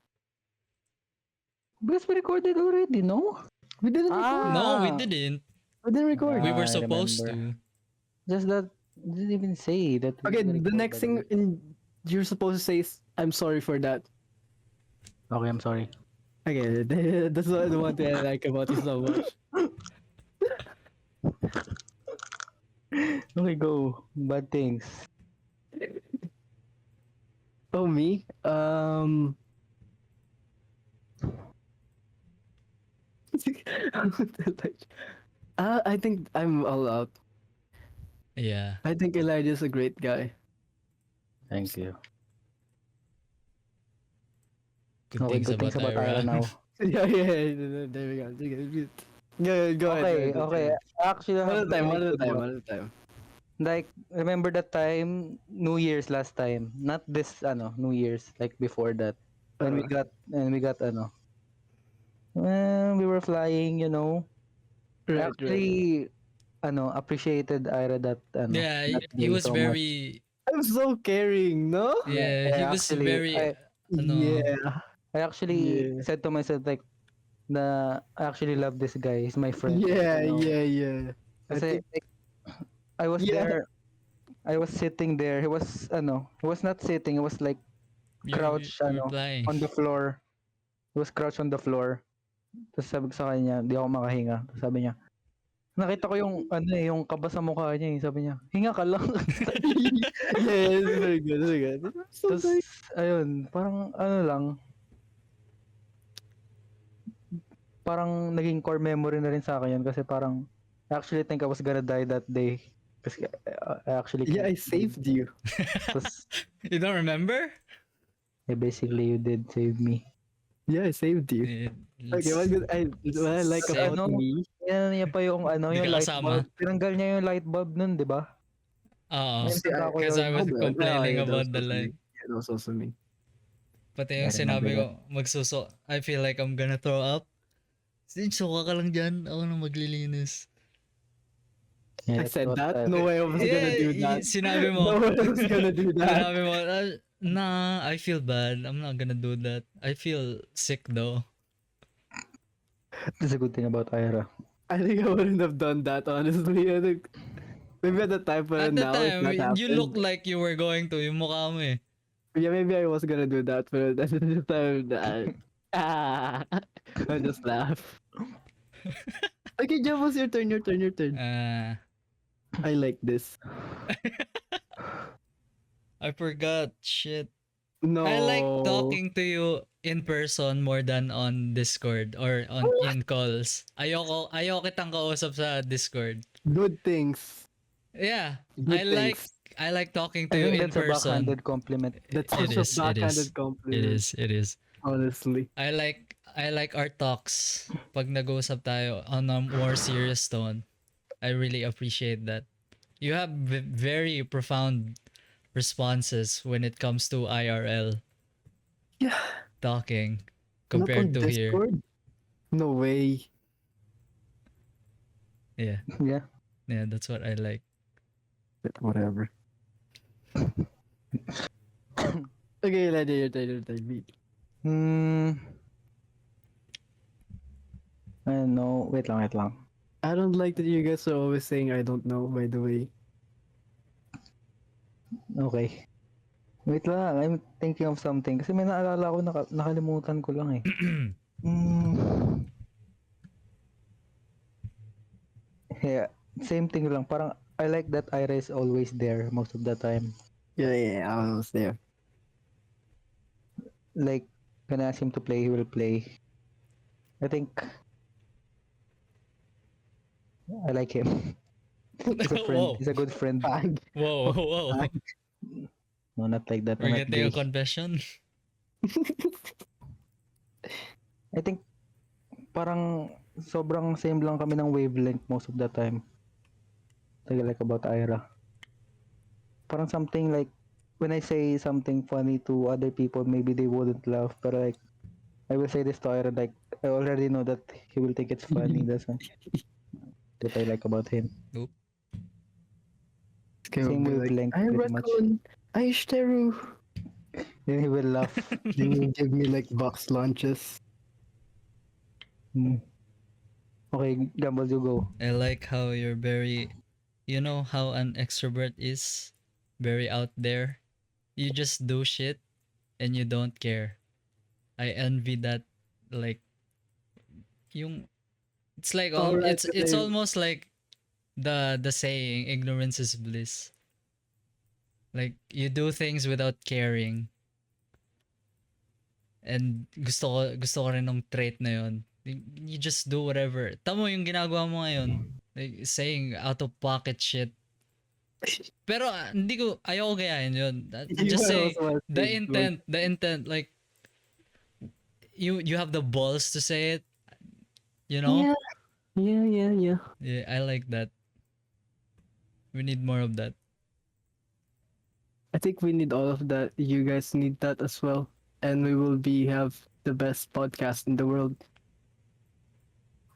Because we recorded already, no? We didn't record. No, we Ah. didn't. We didn't record. We were I supposed remember. to. Just that didn't even say that. we Okay, didn't the record, next by thing way. you're supposed to say is, "I'm sorry for that." Okay, I'm sorry. Okay, that's the one thing I like about you so much. Okay, go. Bad things. Oh, me? I think I'm all out. Yeah. I think Elijah's a great guy. Thank you. Good Okay, things good things about about Ira Ira. now. Yeah. There we go. Sige, go ahead. Okay. Actually, I One have at a time, very one at a good time, one. one at a time. Like, remember that time, New Year's last time. Not this, New Year's, like before that. When we got, we were flying, I Right. actually, appreciated Ira Yeah, that he day was so much. very, I'm so caring, no? Yeah, yeah, he was very, ano, Yeah. I actually Yeah. said to myself, like, I actually love this guy. He's my friend. Yeah. I Kasi think, I was yeah. there, I was sitting there. He was not sitting. He was like crouched, you're flying. on the floor. He was crouched on the floor. Tapos sabi ko sa kanya, di ako makahinga. Tapos sabi niya, nakita ko yung, yung kaba sa mukha niya eh. Sabi niya, hinga ka lang. Yeah, it's very good. It's very good. So Tapos, nice. ayun, parang naging core memory na rin sa akin yun kasi parang, I actually think I was gonna die that day. Kasi I actually Yeah, I can't saved you. Tapos, You don't remember? basically, you did save me. Yeah, I saved you. Eh, Okay, what I like Same. about me. Yan niya pa yung Hindi yung ka light kasama. bulb. Tinanggal niya yung light bulb nun, di ba? Oo. Ayun, tanda ko Because yun. I was Hold on. complaining Yeah, that was about the also me. light. Yeah, that was also me. Pati I yung remember sinabi ko, I feel like I'm gonna throw up. Suka ka lang dyan, ako na maglilinis. Yeah, I that's said what that. No way I was gonna do that. Sinabi mo. No way I was gonna do that. Sinabi mo, nah, I feel bad. I'm not gonna do that. I feel sick though. That's a good thing about Ira. I think I wouldn't have done that, honestly. I think maybe at the time, but At the now if time, that happened, you looked like you were going to. Yung mukha mo eh. yeah, maybe I was gonna do that, but at the time, I just laugh. Okay, Jambos, your turn. I like this. I forgot. Shit. No. I like talking to you in person more than on Discord or on in calls. Ayoko kitang kausap sa Discord. Good things. Yeah, Good things. I like talking to I you think in that's a person. backhanded compliment. That's It such a is, backhanded It compliment. is. Honestly. I like our talks pag nag-uusap tayo on a more serious tone. I really appreciate that. You have very profound responses when it comes to IRL Yeah. talking Not compared on to here. Discord? No way. Yeah, Yeah. that's what I like. But whatever. Okay, your turn. I don't know. Wait lang. I don't like that you guys are always saying I don't know, by the way. Okay. Wait lang. I'm thinking of something. Kasi may naalala ko, nakalimutan ko lang eh. Yeah. Same thing lang. Parang, I like that Ira is always there most of the time. Yeah, I was there. Like, when I ask him to play, he will play. I think I like him. He's a friend. Whoa. He's a good friend. Fag. Whoa. No, not like that. We're I'm not getting a gay. confession. I think parang sobrang same lang kami ng wavelength most of the time. I like about Ira. Parang something like when I say something funny to other people, maybe they wouldn't laugh. But like I will say this to Ira, like I already know that he will think it's funny. That's what I like about him. Same wavelength, I pretty much. reckon I Teru. Then he will laugh. Then you give me like box lunches. Okay, Gamble, you go. I like how you're very, you know how an extrovert is, very out there. You just do shit and you don't care. I envy that, like, yung, it's like Alright, it's okay. almost like the saying, ignorance is bliss. Like, you do things without caring. And gusto ko rin ng trait na yun. You just do whatever. Tamo yung ginagawa mo ngayon. Like, saying out of pocket shit. Pero hindi ko, ayaw ko gayahin yun. You Just are say, also a the big one. intent, like, you have the balls to say it, you know? Yeah, yeah. Yeah, I like that. We need more of that. I think we need all of that. You guys need that as well, and we will have the best podcast in the world.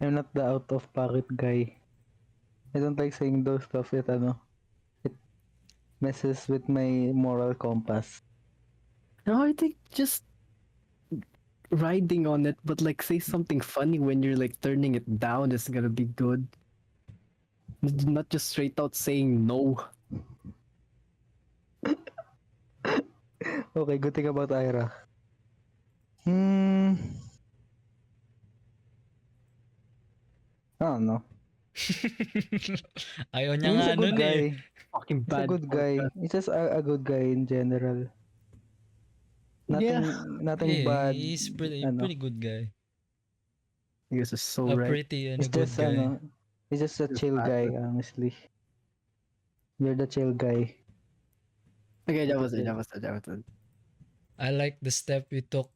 I'm not the out of pocket guy. I don't like saying those stuff. It messes with my moral compass. No, I think just riding on it, but like say something funny when you're like turning it down is gonna be good. Not just straight out saying no. Okay, good thing about Ira. I don't know. Ayaw niya He's nga a good nun guy. eh. Fucking He's a bad good guy. podcast. He's just a good guy in general. Nothing, Yeah. nothing Yeah, bad. he's Ano. pretty good guy. You guys are so A right. pretty and a He's good just guy. he's just a Just chill guy. bad. Honestly, you're the chill guy. Okay, that was it. That was it. I like the step you took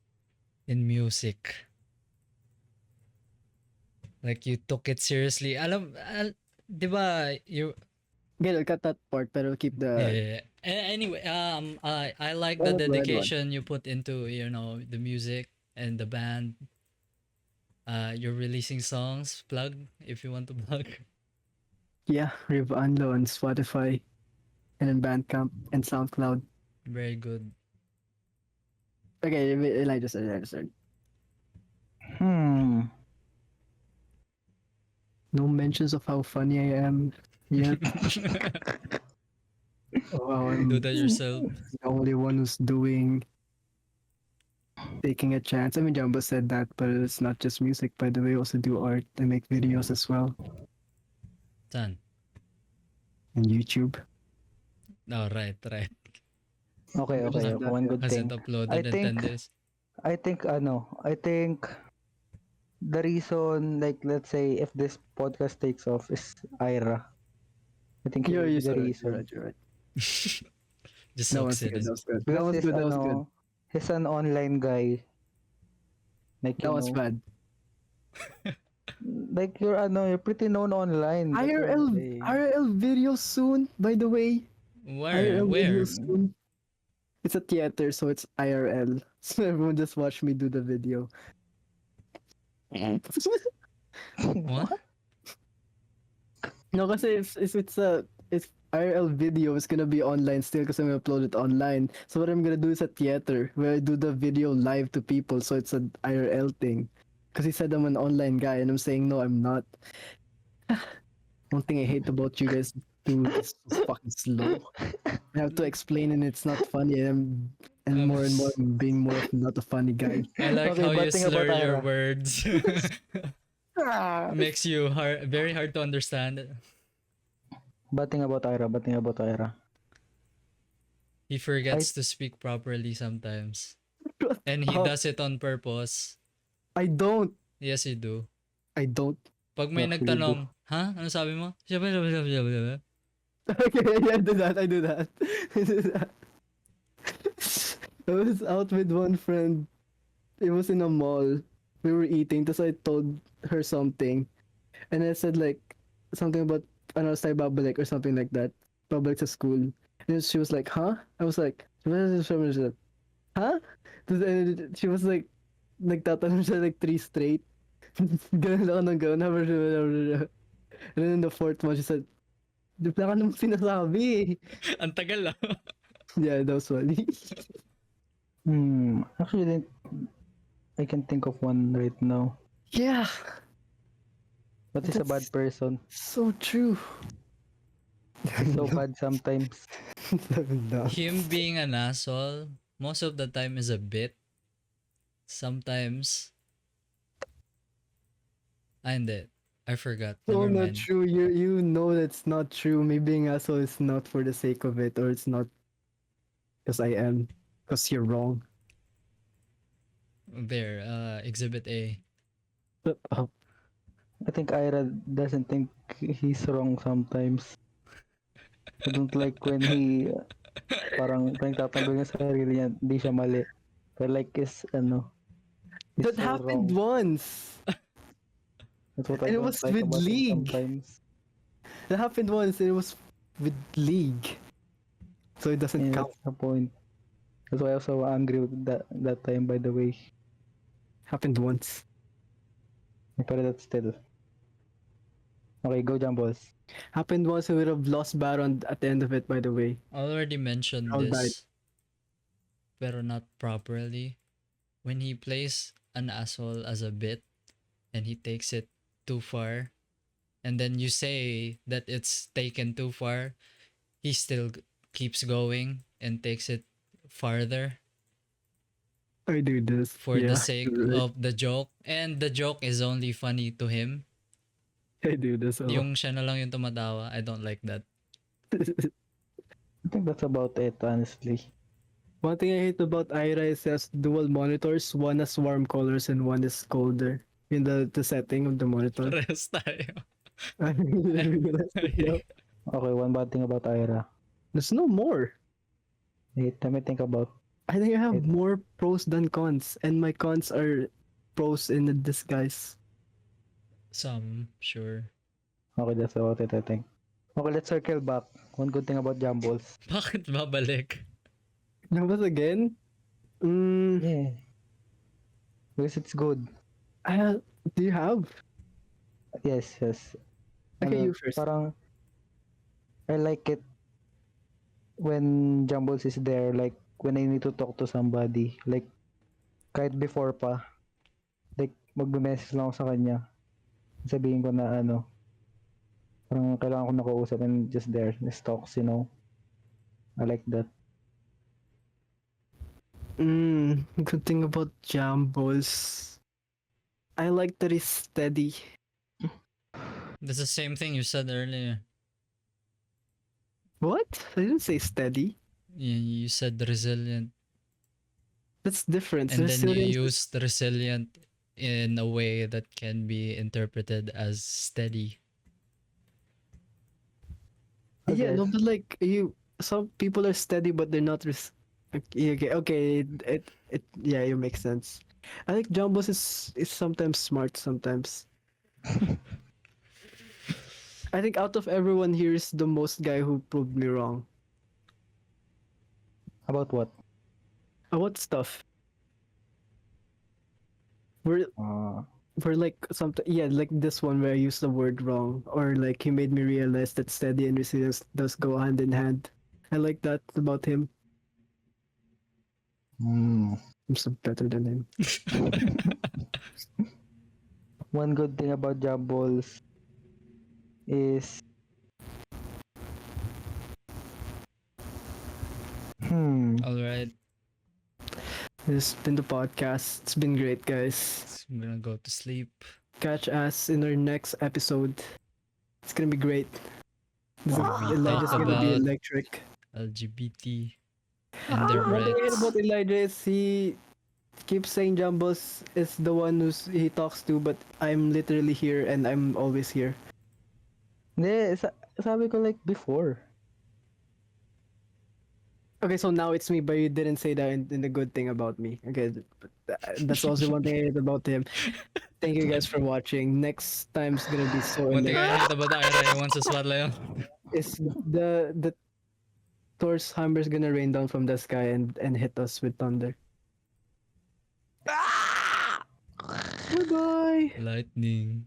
in music. Like you took it seriously. Di ba, you Okay, I'll cut that part, but I'll keep the. yeah. Anyway, I like the Go ahead, go ahead. dedication you put into, the music and the band. You're releasing songs. Plug if you want to plug. Yeah, Riv Anlo on Spotify, and then Bandcamp and SoundCloud. Very good. Okay, Elijah said. No mentions of how funny I am yet. Wow, I'm Do that yourself. the only one who's taking a chance. I mean, Jumbo said that, but it's not just music. By the way, I also do art. I make videos as well Saan? on YouTube. Oh, right. Okay. Hasn't One good Hasn't thing. uploaded in 10 days. I think the reason, like, let's say if this podcast takes off is Ira. I think he You're will be the right. reason. You're right. Just That so was good. excited. That was good. Because That was he's, good. That was good. he's an online guy. Like, That was bad. Like you're pretty known online. That's what I'm saying. IRL video soon. By the way, Where? IRL video Where? soon. It's a theater, so it's IRL. So everyone just watch me do the video. What? No, kasi if it's IRL video, it's gonna be online still because I'm gonna upload it online. So what I'm gonna do is a theater where I do the video live to people, so it's an IRL thing. Because he said I'm an online guy, and I'm saying no, I'm not. One thing I hate about you guys do is so fucking slow. I have to explain, and it's not funny. And more and more, I'm being more of not a funny guy. I like Okay, how you bad thing about slur your Ira. words. Makes you very hard to understand. Bad thing about Ira. He forgets to speak properly sometimes. And he Oh. does it on purpose. I don't. Yes, you do. I don't. Pag may Actually nagtanong, ha? Ano sabi mo? Okay, yeah, I do that. I do that. I was out with one friend. It was in a mall. We were eating. So I told her something. And I said like something about ano say babalik or something like that. Babalik sa school. And she was like, huh? I was like, huh? And she was like, nagtatanong siya like 3 straight. Ganun ako ng ganun. And then the fourth one, she said, di pa ka naman sinasabi. Ang tagal ah. Yeah, that was funny. Actually, I can think of one right now. Yeah, But he's a bad person. so true. He's so bad sometimes. No. Him being an asshole, most of the time is a bit. Sometimes. Hindi. I forgot. So Never not mind. true. You know that's not true. Me being asshole is not for the sake of it, or it's not because I am. Because you're wrong. There, Exhibit A. Oh, I think Ira doesn't think he's wrong sometimes. I don't like when he parang pinagtatanggol niya sa sarili niya, hindi siya mali. But like is he's That so happened wrong. once. That's what I And it don't was like with about him League. sometimes. That happened once and it was with League. So it doesn't And count. that's the point. That's why I was so angry with that time, by the way. Happened once. Pero that's still. Okay, go Jumbles. Happened once and we would have lost Baron at the end of it, by the way. I already mentioned All died. this, pero not properly. When he plays an asshole as a bit and he takes it too far, and then you say that it's taken too far, he still keeps going and takes it farther I do this. for the Yeah, sake you're right. of the joke. And the joke is only funny to him. I do this. a lot. Yung siya na lang yung tumatawa, I don't like that. I think that's about it, honestly. One thing I hate about Ira is it has dual monitors. One has warm colors and one is colder. In the setting of the monitor. Parehas tayo. Yep. Okay, one bad thing about Ira. There's no more. Wait, let me think about. I think I have It- more pros than cons, and my cons are pros in a disguise. Some, sure. Okay, that's about it, I think. Okay, let's circle back. One good thing about Jumbles. Bakit babalik? Numbers again? Yeah. Because it's good. Do you have? Yes, yes. Okay, Ano, you first. Parang, I like it when Jumbles is there, like, when I need to talk to somebody. Like, kahit before pa, like, magbe-message lang ako sa kanya. Sabihin ko na, parang kailangan ko nakausap and just there, just talks, I like that. Good thing about Jambos. I like that he's steady. That's the same thing you said earlier. What? I didn't say steady. You said resilient. That's different. And then you Resilience is- used resilient in a way that can be interpreted as steady. I Yeah, no, guess. but like some people are steady, but they're not. Okay. Yeah, it makes sense. I think Jambos is sometimes smart, sometimes. I think out of everyone here is the most guy who proved me wrong. About what? What stuff? We're like something, yeah, like this one where I used the word wrong, or like he made me realize that steady and resilience does go hand in hand. I like that about him. I'm so better than him. One good thing about Jumbles is Alright, This has been the podcast. It's been great, guys. I'm gonna go to sleep. Catch us in our next episode. It's gonna be great. Elijah's talk gonna be about- electric. LGBT and their One thing I hate rights. about Elijah is he keeps saying Jambos is the one he talks to, but I'm literally here and I'm always here. Hindi, sabi ko like before. Okay, so now it's me, but you didn't say that in the good thing about me. Okay, that's also one thing I hate about him. Thank you guys for watching. Next time's gonna be so One thing electric. I hate about Ira, he wants to swat lang. Is the Thor's hammer's gonna rain down from the sky and hit us with thunder. Bye bye. Lightning.